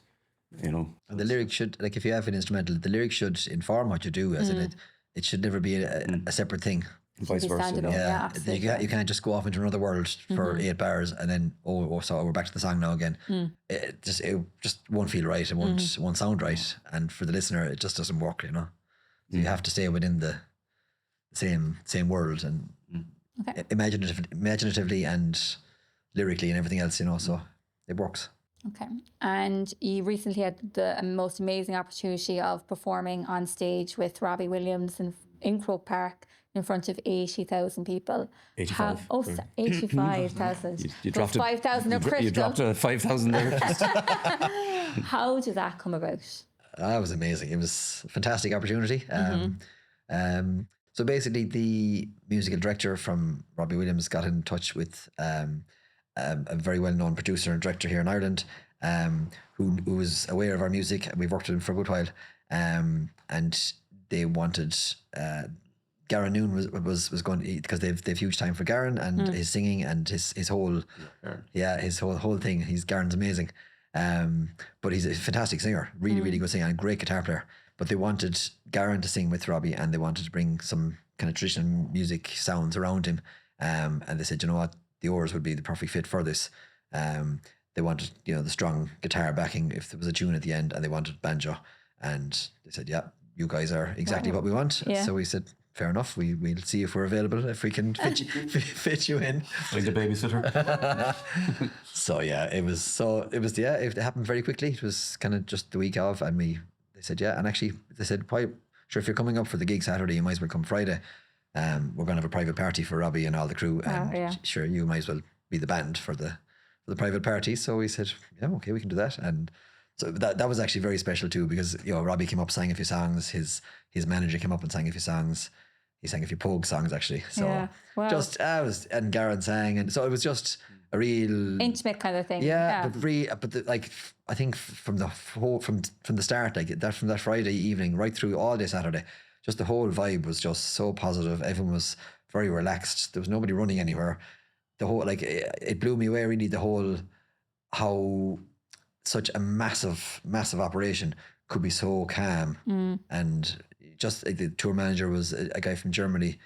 and the lyrics should, like if you have an instrumental, the lyrics should inform what you do, as in it should never be a separate thing. Vice versa. You can't just go off into another world for 8 bars and then so we're back to the song now again. It just won't feel right. It won't sound right, and for the listener, it just doesn't work. So you have to stay within the same world and imaginatively and lyrically and everything else. So it works. Okay. And you recently had the most amazing opportunity of performing on stage with Robbie Williams in Croke Park in front of 80,000 people. 85. 85,000. You dropped 5,000 of Crystal. You dropped 5,000 there. How did that come about? That was amazing. It was a fantastic opportunity. So basically the musical director from Robbie Williams got in touch with a very well-known producer and director here in Ireland, who was aware of our music. We've worked with him for a good while, and they wanted Garen Noon was going to, because they've huge time for Garen and his singing and his whole his whole thing. Garen's amazing, but he's a fantastic singer, really good singer and great guitar player. But they wanted Garen to sing with Robbie, and they wanted to bring some kind of traditional music sounds around him. And they said, you know what, the Oars would be the perfect fit for this. They wanted, the strong guitar backing if there was a tune at the end, and they wanted banjo. And they said, yeah, you guys are exactly what we want. Yeah. So we said, fair enough. We'll see if we're available, if we can fit you in. Like the babysitter. So yeah, it happened very quickly. It was kind of just the week of, and they said, yeah. And actually they said, sure, if you're coming up for the gig Saturday, you might as well come Friday. We're going to have a private party for Robbie and all the crew, and sure, you might as well be the band for the private party. So we said, yeah, okay, we can do that. And so that was actually very special too, because Robbie came up, sang a few songs. His manager came up and sang a few songs. He sang a few Pogue songs actually. So and Garen sang, and so it was just a real intimate kind of thing. Yeah. But I think from the start, from that Friday evening right through all day Saturday, just the whole vibe was just so positive. Everyone was very relaxed. There was nobody running anywhere. The whole, it blew me away really, the whole, how such a massive operation could be so calm. And just the tour manager was a guy from Germany,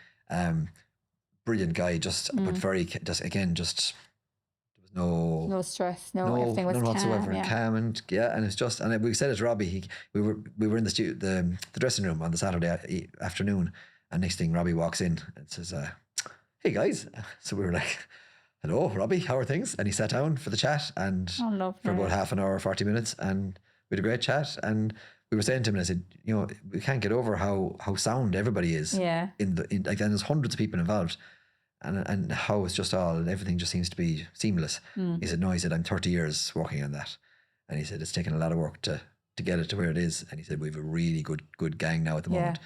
brilliant guy, but very there was No stress, everything was none calm. whatsoever, Yeah. calm, and it's just, and we said it to Robbie. We were in the dressing room on the Saturday afternoon, and next thing Robbie walks in and says, "Hey guys," so we were like, "Hello, Robbie, how are things?" And he sat down for the chat, and lovely. for about half an hour, 40 minutes, and we had a great chat. And we were saying to him, and I said, we can't get over how sound everybody is. Yeah. And there's hundreds of people involved. And how it's just everything just seems to be seamless. He said, I'm 30 years working on that. And he said, it's taken a lot of work to get it to where it is. And he said, we have a really good gang now at the moment.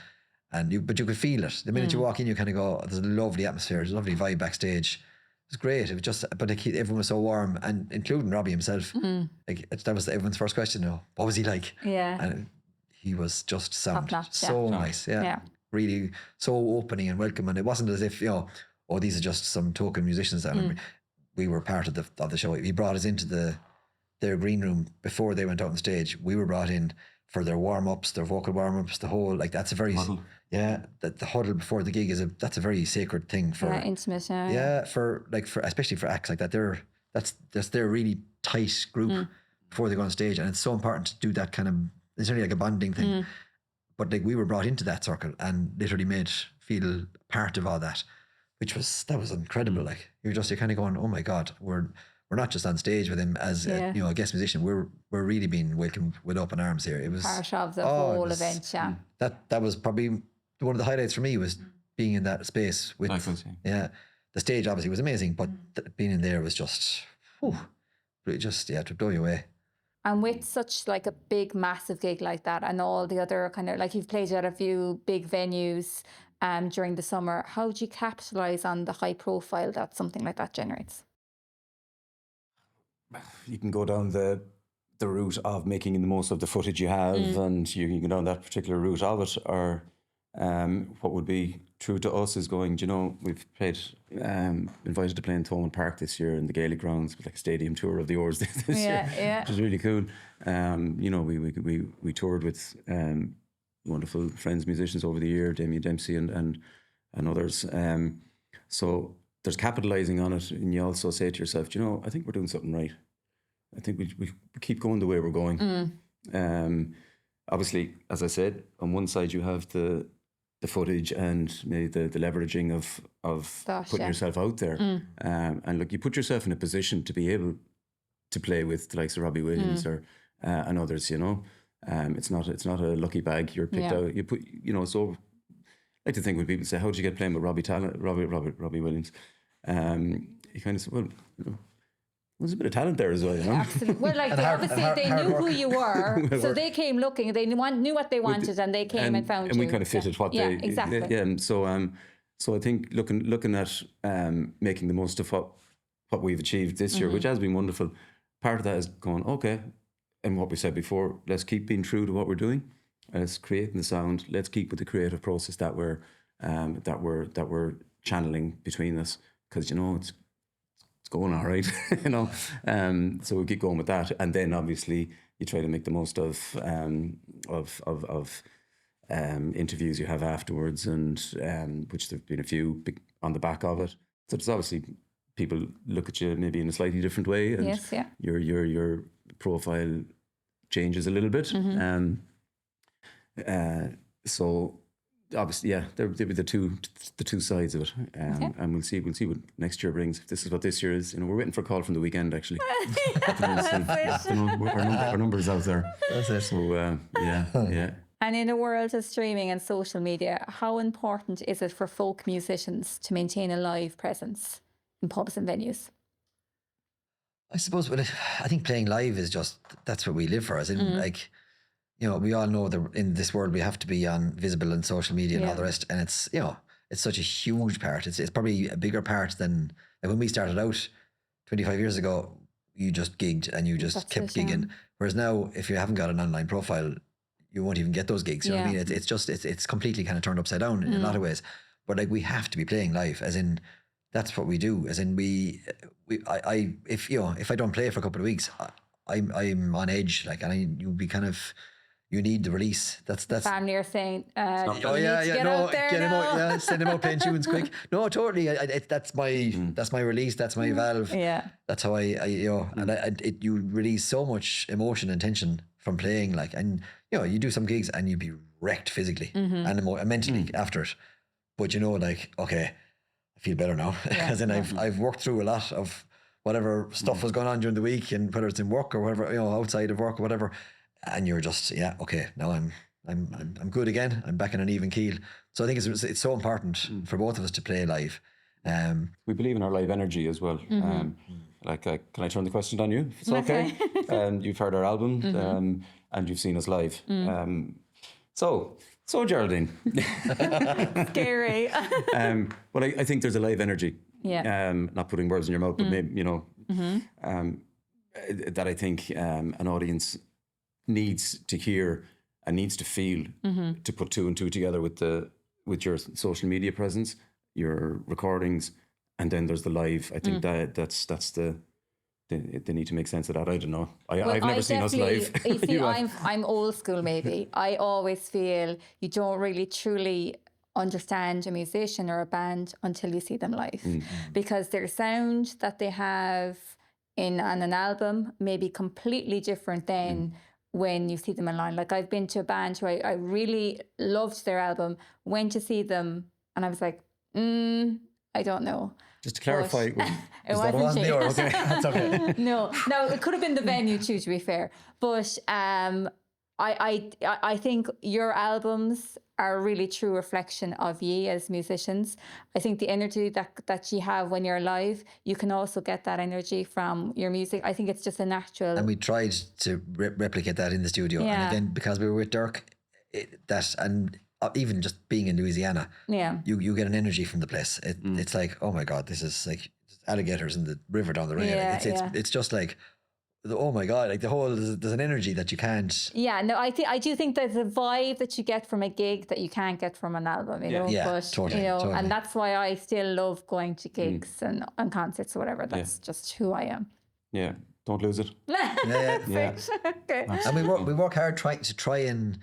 And but you could feel it. The minute you walk in, you kind of go, there's a lovely atmosphere, there's a lovely vibe backstage. It was great. It was just, but everyone was so warm, and including Robbie himself. That was everyone's first question. What was he like? Yeah. And he was just sound. Top-notch, So nice. Yeah. Really so opening and welcome. And it wasn't as if, these are just some token musicians. I remember we were part of the show. He brought us into their green room before they went out on stage. We were brought in for their warm-ups, their vocal warm-ups, the whole, that's a very, the huddle before the gig that's a very sacred thing for, intimate. for especially for acts like that. That's their really tight group before they go on stage. And it's so important to do that kind of, it's really like a bonding thing. But we were brought into that circle and literally made feel part of all that. That was incredible. You're kind of going, oh my God, we're not just on stage with him as a guest musician. We're really being welcomed with open arms here. It was part of the whole event. Yeah, that was probably one of the highlights for me, was being in that space with. The stage obviously was amazing, but being in there was just, to blow you away. And with such a big, massive gig like that, and all the other kind of, you've played at a few big venues during the summer, how do you capitalise on the high profile that something like that generates? You can go down the route of making the most of the footage you have, and you can go down that particular route of it, or what would be true to us is going, we've played, invited to play in Thomond Park this year in the Gaelic grounds, with a stadium tour of the Oars this year, which was really cool. We toured with wonderful friends, musicians over the year, Damien Dempsey and others. So there's capitalising on it, and you also say to yourself, I think we're doing something right. I think we keep going the way we're going. Obviously, as I said, on one side you have the footage and maybe the leveraging of putting yourself out there. And look, you put yourself in a position to be able to play with the likes of Robbie Williams or and others, It's not a lucky bag you're picked out. You put, so I like to think when people say, how did you get playing with Robbie Williams? You kind of say, well, there's a bit of talent there as well, Absolutely. Well, they knew who you were, so they came looking. They knew what they wanted, and they came and found you. And we kind of fitted what they exactly. And so I think looking at making the most of what we've achieved this year, which has been wonderful. Part of that is going, okay, and what we said before, let's keep being true to what we're doing. Let's create the sound. Let's keep with the creative process that we're channeling between us, because it's going all right, So we keep going with that, and then obviously you try to make the most of interviews you have afterwards, and which there've been a few on the back of it. So there's obviously people look at you maybe in a slightly different way, and your profile changes a little bit. So obviously, there'll be the two sides of it, and we'll see what next year brings. If this is what this year is, we're waiting for a call from the weekend actually. Our numbers out there. That's it. So yeah. And in a world of streaming and social media, how important is it for folk musicians to maintain a live presence in pubs and venues? I suppose, I think playing live is that's what we live for. As in, we all know that in this world we have to be visible on social media and all the rest. And it's, it's such a huge part. It's probably a bigger part than when we started out 25 years ago. You just gigged and you just kept gigging. Whereas now, if you haven't got an online profile, you won't even get those gigs. You know what I mean? It's completely kind of turned upside down in a lot of ways. But we have to be playing live, as in that's what we do. As in if I don't play for a couple of weeks, I'm on edge, like, and you'd be kind of, you need the release. That's Family are saying, oh you yeah, need to yeah, get no, out there get him now. out, yeah, send him out playing tunes quick. No, totally. That's my release. That's my valve. Yeah. That's how I and you release so much emotion and tension from playing, like, and you do some gigs and you'd be wrecked physically and mentally after it, but like, okay, I feel better now because then I've worked through a lot of whatever stuff was going on during the week, and whether it's in work or whatever, outside of work or whatever, and you're just okay, now I'm good again. I'm back in an even keel. So I think it's so important for both of us to play live. We believe in our live energy as well. Can I turn the question on you, if it's okay? You've heard our album, and you've seen us live. So Geraldine. Scary. But I think there's a live energy. Yeah. Not putting words in your mouth, but maybe, that I think an audience needs to hear and needs to feel to put two and two together with your social media presence, your recordings, and then there's the live. I think that's they need to make sense of that. I don't know. I've never seen us live. You see, I'm old school maybe. I always feel you don't really truly understand a musician or a band until you see them live, because their sound that they have on an album may be completely different than when you see them online. Like, I've been to a band who I really loved their album, went to see them, and I was like, I don't know. Just to clarify, It that wasn't on cheap. the Oars? Okay, that's okay. No, it could have been the venue too, to be fair. But I think your albums are a really true reflection of ye as musicians. I think the energy that you have when you're live, you can also get that energy from your music. I think it's just a natural. And we tried to replicate that in the studio. Yeah. And again, because we were with Dirk, even just being in Louisiana, you get an energy from the place. It's like, oh my God, this is like alligators in the river down the road. It's just like, oh my God, like there's an energy that you can't. Yeah, no, I do think there's a vibe that you get from a gig that you can't get from an album, you know. Yeah, but totally. and that's why I still love going to gigs and concerts or whatever. That's just who I am. Yeah, don't lose it. Yeah. Okay. And we work hard to try and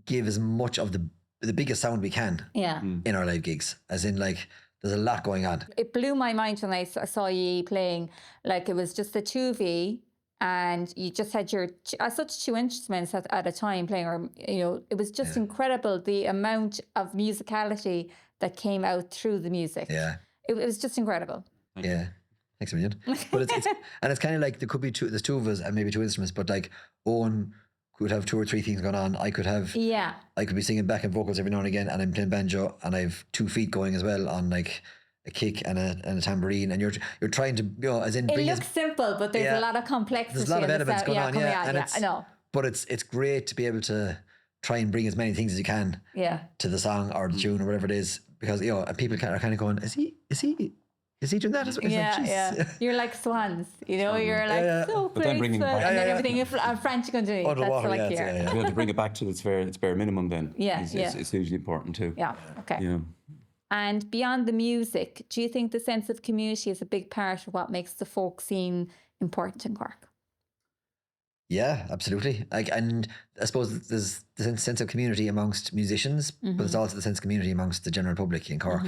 give as much of the biggest sound we can in our live gigs, as in, like, there's a lot going on. It blew my mind when I saw ye playing. Like, it was just the two of you, and you just had such two instruments at a time playing, or it was just incredible, the amount of musicality that came out through the music. Yeah, it was just incredible. Yeah, thanks a million. But it's kind of like there could be there's two of us and maybe two instruments, but like Eoin could have two or three things going on. I could be singing backing vocals every now and again, and I'm playing banjo, and I have 2 feet going as well on, like, a kick and a tambourine, and you're trying to, as in, it looks simple, but there's a lot of complexity. There's a lot of elements going on, I know. But it's great to be able to try and bring as many things as you can to the song or the tune or whatever it is, because people are kind of going, is he doing that? You're like swans, you're like so But then bringing graceful, it back, and then everything in French underneath. Underwater, That's like You have to bring it back to its bare minimum. Then it's hugely important too. Yeah. Okay. Yeah. And beyond the music, do you think the sense of community is a big part of what makes the folk scene important in Cork? Yeah, absolutely. Like, and I suppose there's the sense of community amongst musicians, but there's also the sense of community amongst the general public in Cork.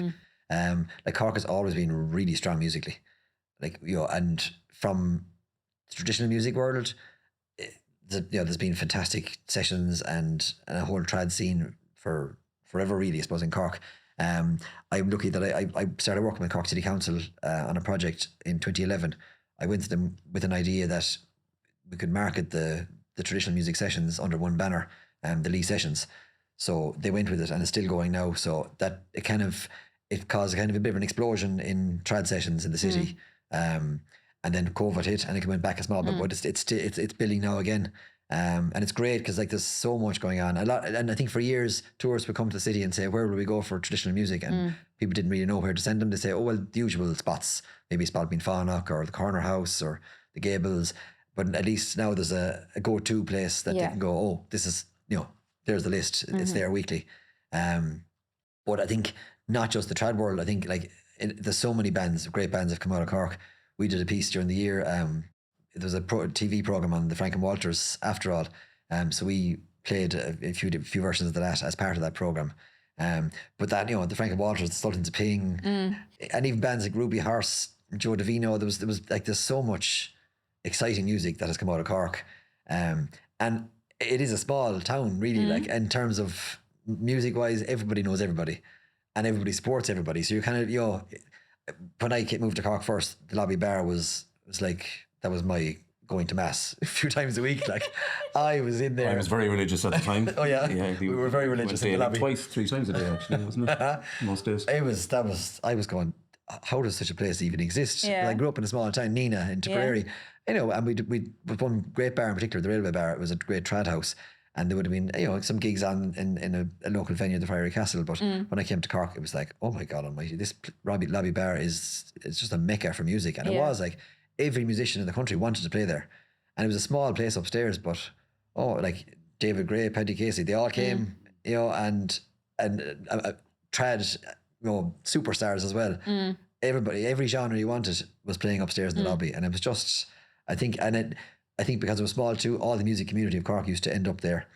Like, Cork has always been really strong musically, like, and from the traditional music world, there's been fantastic sessions and a whole trad scene for forever, really, I suppose, in Cork. I'm lucky that I started working with Cork City Council on a project in 2011. I went to them with an idea that we could market the traditional music sessions under one banner, the Lee Sessions. So they went with it, and it's still going now. So that it caused kind of a bit of an explosion in trad sessions in the city. And then COVID hit, and it went back a small bit, but it's building now again. And it's great because, like, there's so much going on. And I think for years tourists would come to the city and say, where will we go for traditional music? And people didn't really know where to send them. They say, oh, well, the usual spots, maybe a spot being Fánach or the Corner House or the Gables. But at least now there's a go-to place that they can go, oh, this is, there's the list. It's there weekly. But I think not just the trad world. I think, like, there's so many bands, great bands have come out of Cork. We did a piece during the year. there was a TV program on the Frank and Walters After All. So we played a few versions of that as part of that program. But that, you know, the Frank and Walters, the Sultans of Ping, and even bands like Ruby Horse, Joe Davino, there was like, there's so much exciting music that has come out of Cork. And it is a small town, really, like in terms of music wise, everybody knows everybody and everybody supports everybody. So you're kind of, you know, when I moved to Cork first, the Lobby Bar was like, that was my going to mass a few times a week. Like I was in there. I was very religious at the time. Oh yeah, we were very religious in the lobby. Twice, 3 times a day actually, wasn't it? Most days. I was going, how does such a place even exist? Yeah. I grew up in a small town, Nina, in Tipperary. You know, and we with one great bar in particular, the Railway Bar. It was a great trad house, and there would have been, you know, some gigs on in a local venue, the Friary Castle. But when I came to Cork, it was like, oh my God Almighty, this Lobby Bar it's just a mecca for music, and it was like every musician in the country wanted to play there, and it was a small place upstairs, but like David Gray, Paddy Casey, they all came, you know, and trad, you know, superstars as well. Everybody, every genre you wanted was playing upstairs in the lobby, and it was just, I think because it was small too, all the music community of Cork used to end up there,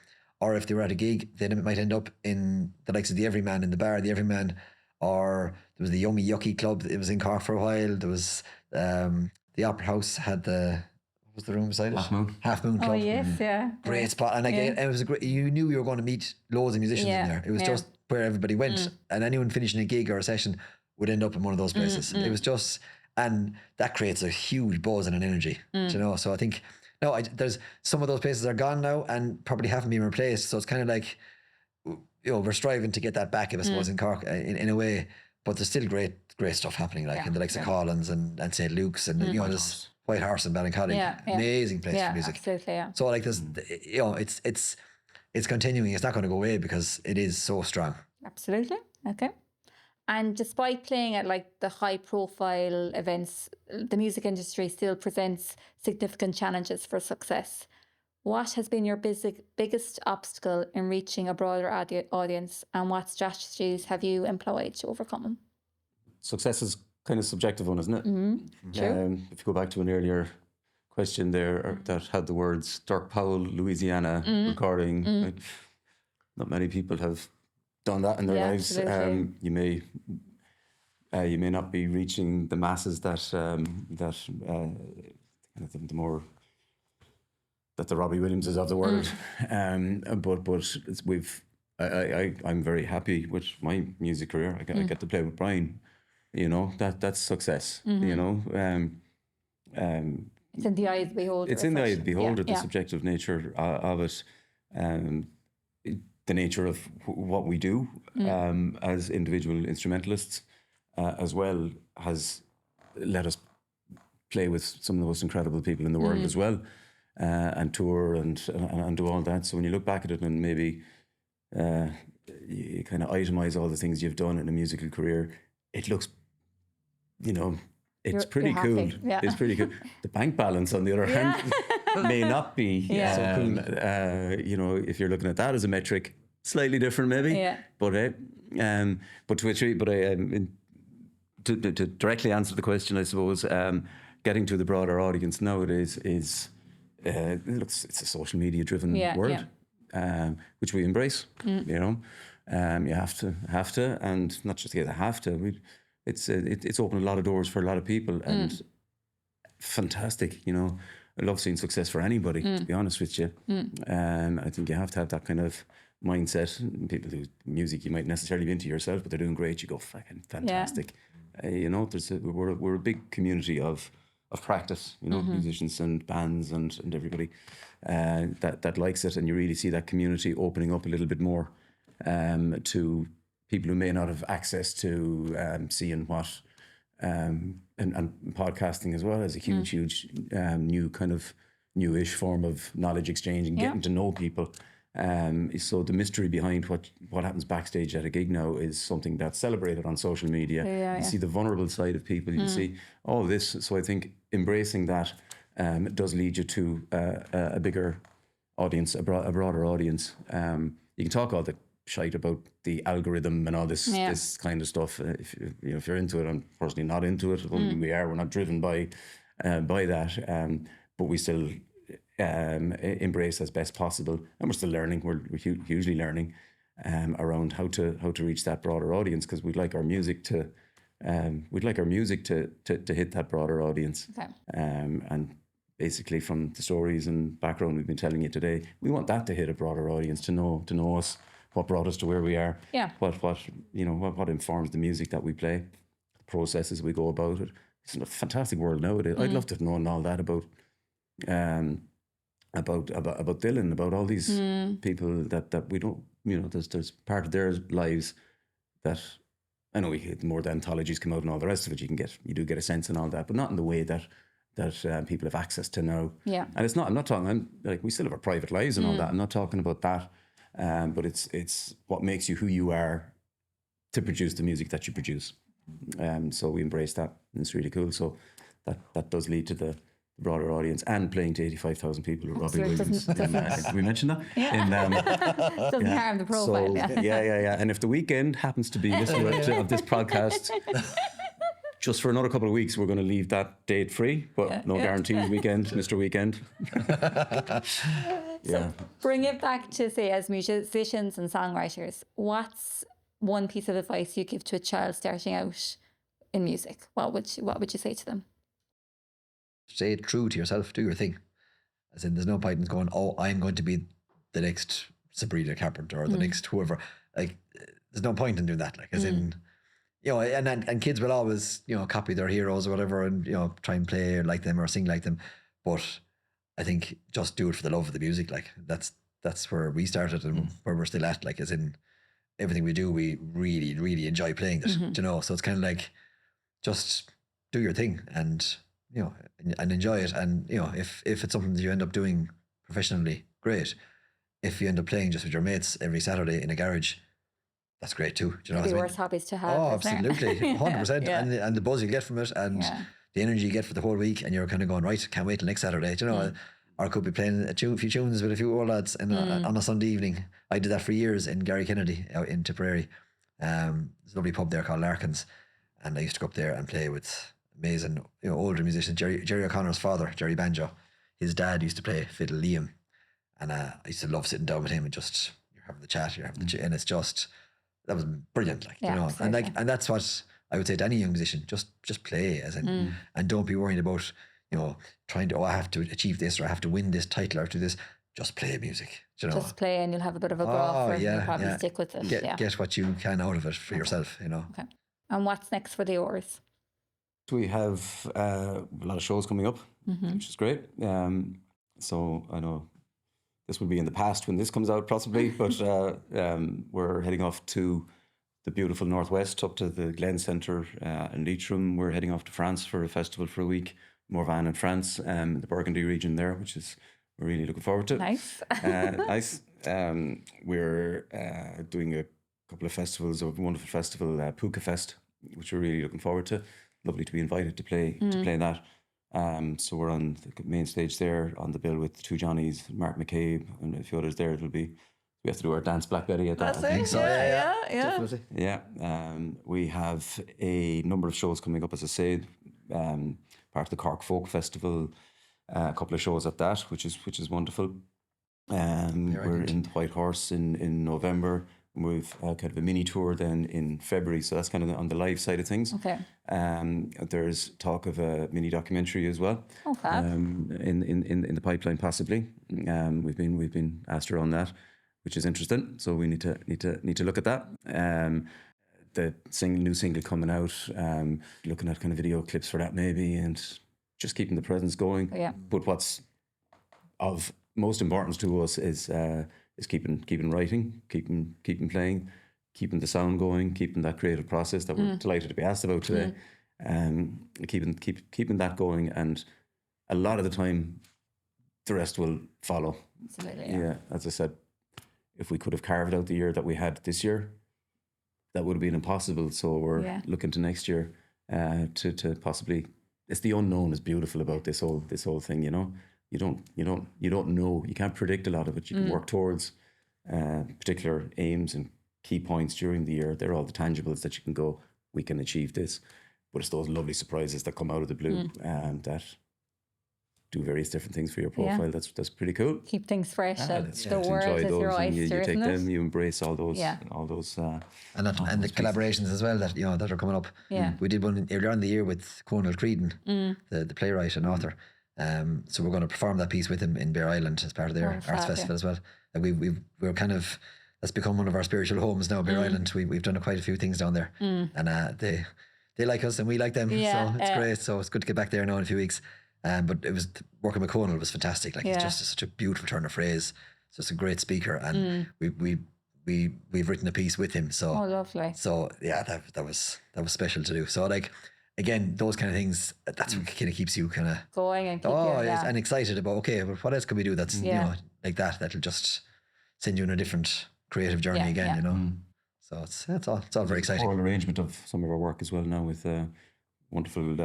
or if they were at a gig, then it might end up in the likes of the Everyman in the bar, the Everyman, or there was the Yummy Yucky Club. It was in Cork for a while. There was the Opera House had what was the room beside it? Half Moon Club. Oh yes, yeah. Great spot, and again, it was a great. You knew you were going to meet loads of musicians in there. It was just where everybody went, and anyone finishing a gig or a session would end up in one of those places. It was just, and that creates a huge buzz and an energy, you know. So I think there's some of those places are gone now and probably haven't been replaced. So it's kind of like, you know, we're striving to get that back, I suppose, in Cork in a way. But there's still great stuff happening, like in the likes of Coughlan's and St. Luke's, and you know, there's White Horse and Ballincollig, amazing place for music. Absolutely, yeah. So like there's, you know, it's continuing. It's not going to go away because it is so strong. Absolutely. Okay. And despite playing at like the high profile events, the music industry still presents significant challenges for success. What has been your biggest obstacle in reaching a broader audience, and what strategies have you employed to overcome them? Success is kind of subjective one, isn't it? True. If you go back to an earlier question there that had the words Dirk Powell, Louisiana recording, like, not many people have done that in their lives. Absolutely. You may not be reaching the masses that the more that the Robbie Williamses of the world, but I'm very happy with my music career. I get to play with Brian. You know, that's success. You know, It's in the eye of the beholder. it's in the eye of the beholder, the subjective nature of it. The nature of what we do as individual instrumentalists as well has let us play with some of the most incredible people in the world as well, and tour and do all that. So when you look back at it and maybe you kind of itemize all the things you've done in a musical career, it looks, you know, it's pretty you're cool. happy. Yeah. It's pretty cool. The bank balance, on the other hand, may not be so cool. You know, if you're looking at that as a metric, slightly different maybe. Yeah. But to directly answer the question, I suppose, getting to the broader audience nowadays is it's a social media driven world, which we embrace. You know, you have to, and not just a have to. It's opened a lot of doors for a lot of people, and fantastic. You know, I love seeing success for anybody. To be honest with you, I think you have to have that kind of mindset. People do music you might necessarily be into yourself, but they're doing great. You go, fucking fantastic. You know, we're a big community of practice. You know, musicians and bands and everybody that likes it, and you really see that community opening up a little bit more to people who may not have access to seeing what and podcasting as well as a huge new kind of newish form of knowledge exchange and getting to know people. So the mystery behind what happens backstage at a gig now is something that's celebrated on social media. You see the vulnerable side of people. You see all this. So I think embracing that does lead you to a bigger audience, a broader audience. You can talk all the shite about the algorithm and all this kind of stuff. If you're into it, I'm personally not into it. We are. We're not driven by that. but we still embrace as best possible, and we're still learning. We're hugely learning around how to reach that broader audience, because we'd like our music to hit that broader audience. Okay. And basically, from the stories and background we've been telling you today, we want that to hit a broader audience, to know us, what brought us to where we are, Yeah. what informs the music that we play, the processes we go about it. It's a fantastic world nowadays. I'd love to have known all that about Dylan, about all these people that we don't, there's part of their lives that, I know more the anthologies come out and all the rest of it, you do get a sense and all that, but not in the way that people have access to now. Yeah. And I'm not talking, like, we still have our private lives and all that. I'm not talking about that. But it's what makes you who you are to produce the music that you produce. So we embrace that, and it's really cool. So that does lead to the broader audience, and playing to 85,000 people with Robbie So it Williams. Did we mention that? Yeah. Doesn't harm the profile. So, yeah. And if the weekend happens to be listening to this podcast, just for another couple of weeks, we're going to leave that date free, but no guarantees. Weekend, Mr. Weekend. So bring it back to, say, as musicians and songwriters, what's one piece of advice you give to a child starting out in music? What would you say to them? Stay true to yourself. Do your thing. As in, there's no point in going, oh, I'm going to be the next Sabrina Carpenter or the next whoever. Like, there's no point in doing that. Like, as in, and kids will always, copy their heroes or whatever, and try and play like them or sing like them. But I think just do it for the love of the music. Like, that's where we started and where we're still at. Like, as in, everything we do, we really, really enjoy playing it. So it's kind of like, just do your thing and and enjoy it. And if it's something that you end up doing professionally, great. If you end up playing just with your mates every Saturday in a garage, that's great too. Do you know what I mean? Worse hobbies to have. Oh, absolutely, 100%. Yeah. And the buzz you get from it, and the energy you get for the whole week, and you're kind of going, right, can't wait till next Saturday. Do you know? Or could be playing a few tunes with a few old lads on a Sunday evening. I did that for years in Gary Kennedy out in Tipperary. There's a lovely pub there called Larkin's, and I used to go up there and play with amazing older musicians. Jerry O'Connor's father, Jerry Banjo, his dad used to play fiddle, Liam, and I used to love sitting down with him and just you're having the chat, and it's just, that was brilliant, like, absolutely. and that's what I would say to any young musician: just play, as in, and don't be worried about trying to, I have to achieve this or I have to win this title or do this. Just play music, Just play, and you'll have a bit of a graph, and you'll probably stick with it. Get what you can out of it for yourself, Okay. And what's next for the Oars? We have a lot of shows coming up, which is great. So I know this will be in the past when this comes out, possibly, but we're heading off to the beautiful Northwest, up to the Glen Centre in Leitrim. We're heading off to France for a festival for a week, Morvan in France, the Burgundy region there, which is we're really looking forward to. Nice. Nice. We're doing a couple of festivals, a wonderful festival, Puka Fest, which we're really looking forward to. Lovely to be invited to play that. So we're on the main stage there, on the bill with the two Johnnies, Mark McCabe and a few others there. We have to do our dance Black Betty at that. That's it. So, Yeah. definitely. Yeah. We have a number of shows coming up, as I said. Part of the Cork Folk Festival, a couple of shows at that, which is wonderful. We're in the White Horse in November. We've kind of a mini tour then in February, so that's kind of on the live side of things. Okay. There's talk of a mini documentary as well. Oh, fab. In the pipeline, possibly. We've been asked around that, which is interesting. So we need to look at that. The new single coming out. Looking at kind of video clips for that maybe, and just keeping the presence going. Yeah. But what's of most importance to us is keeping writing, keeping playing, keeping the sound going, keeping that creative process that we're delighted to be asked about today. Keeping that going, and a lot of the time, the rest will follow. Absolutely. Yeah, as I said, if we could have carved out the year that we had this year, that would have been impossible. So we're looking to next year to possibly. It's the unknown is beautiful about this whole thing. You don't know. You can't predict a lot of it. You can work towards particular aims and key points during the year. They're all the tangibles that you can go, we can achieve this. But it's those lovely surprises that come out of the blue that do various different things for your profile. That's pretty cool. Keep things fresh. That's The to world enjoy is those, your and oyster, you take isn't it? them, you embrace all those, Yeah. all those, And the collaborations as well that that are coming up. Yeah. We did one earlier in the year with Conal Creedon, the playwright and author. So we're going to perform that piece with him in Bear Island as part of their arts festival as well. And we're kind of, that's become one of our spiritual homes now, Bear Island. We've done quite a few things down there, and they like us and we like them. Yeah, So it's great. So it's good to get back there now in a few weeks. But it was working with Conal was fantastic. Like he's just such a beautiful turn of phrase. Just a great speaker, and we've written a piece with him. So lovely. So yeah, that was special to do. So like, again, those kind of things, that's what kind of keeps you kind of Going and keep and excited about, okay, well, what else can we do that's like that'll just send you on a different creative journey again, you know. So it's all very exciting. Oral arrangement of some of our work as well now with wonderful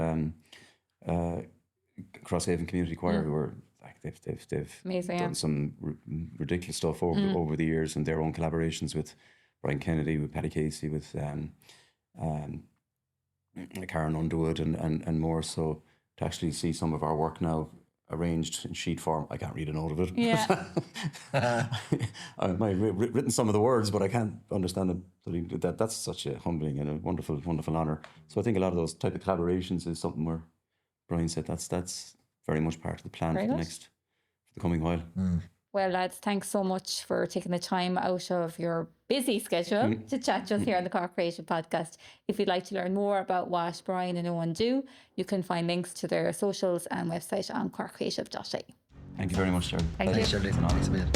Crosshaven Community Choir, who are like they've Amazing, done some ridiculous stuff over the years, and their own collaborations with Brian Kennedy, with Paddy Casey, with Karen Underwood and more. So to actually see some of our work now arranged in sheet form, I can't read a note of it. Yeah. I might have written some of the words, but I can't understand them. That's such a humbling and a wonderful honour. So I think a lot of those type of collaborations is something where Brian said that's very much part of the plan for the coming while. Well, lads, thanks so much for taking the time out of your busy schedule to chat to us here on the Cork Creative Podcast. If you'd like to learn more about what Brian and Eoin do, you can find links to their socials and website on corkcreative.ie. Thank you very much, Charlie. Thank you. Thanks, Shirley. Thanks a million.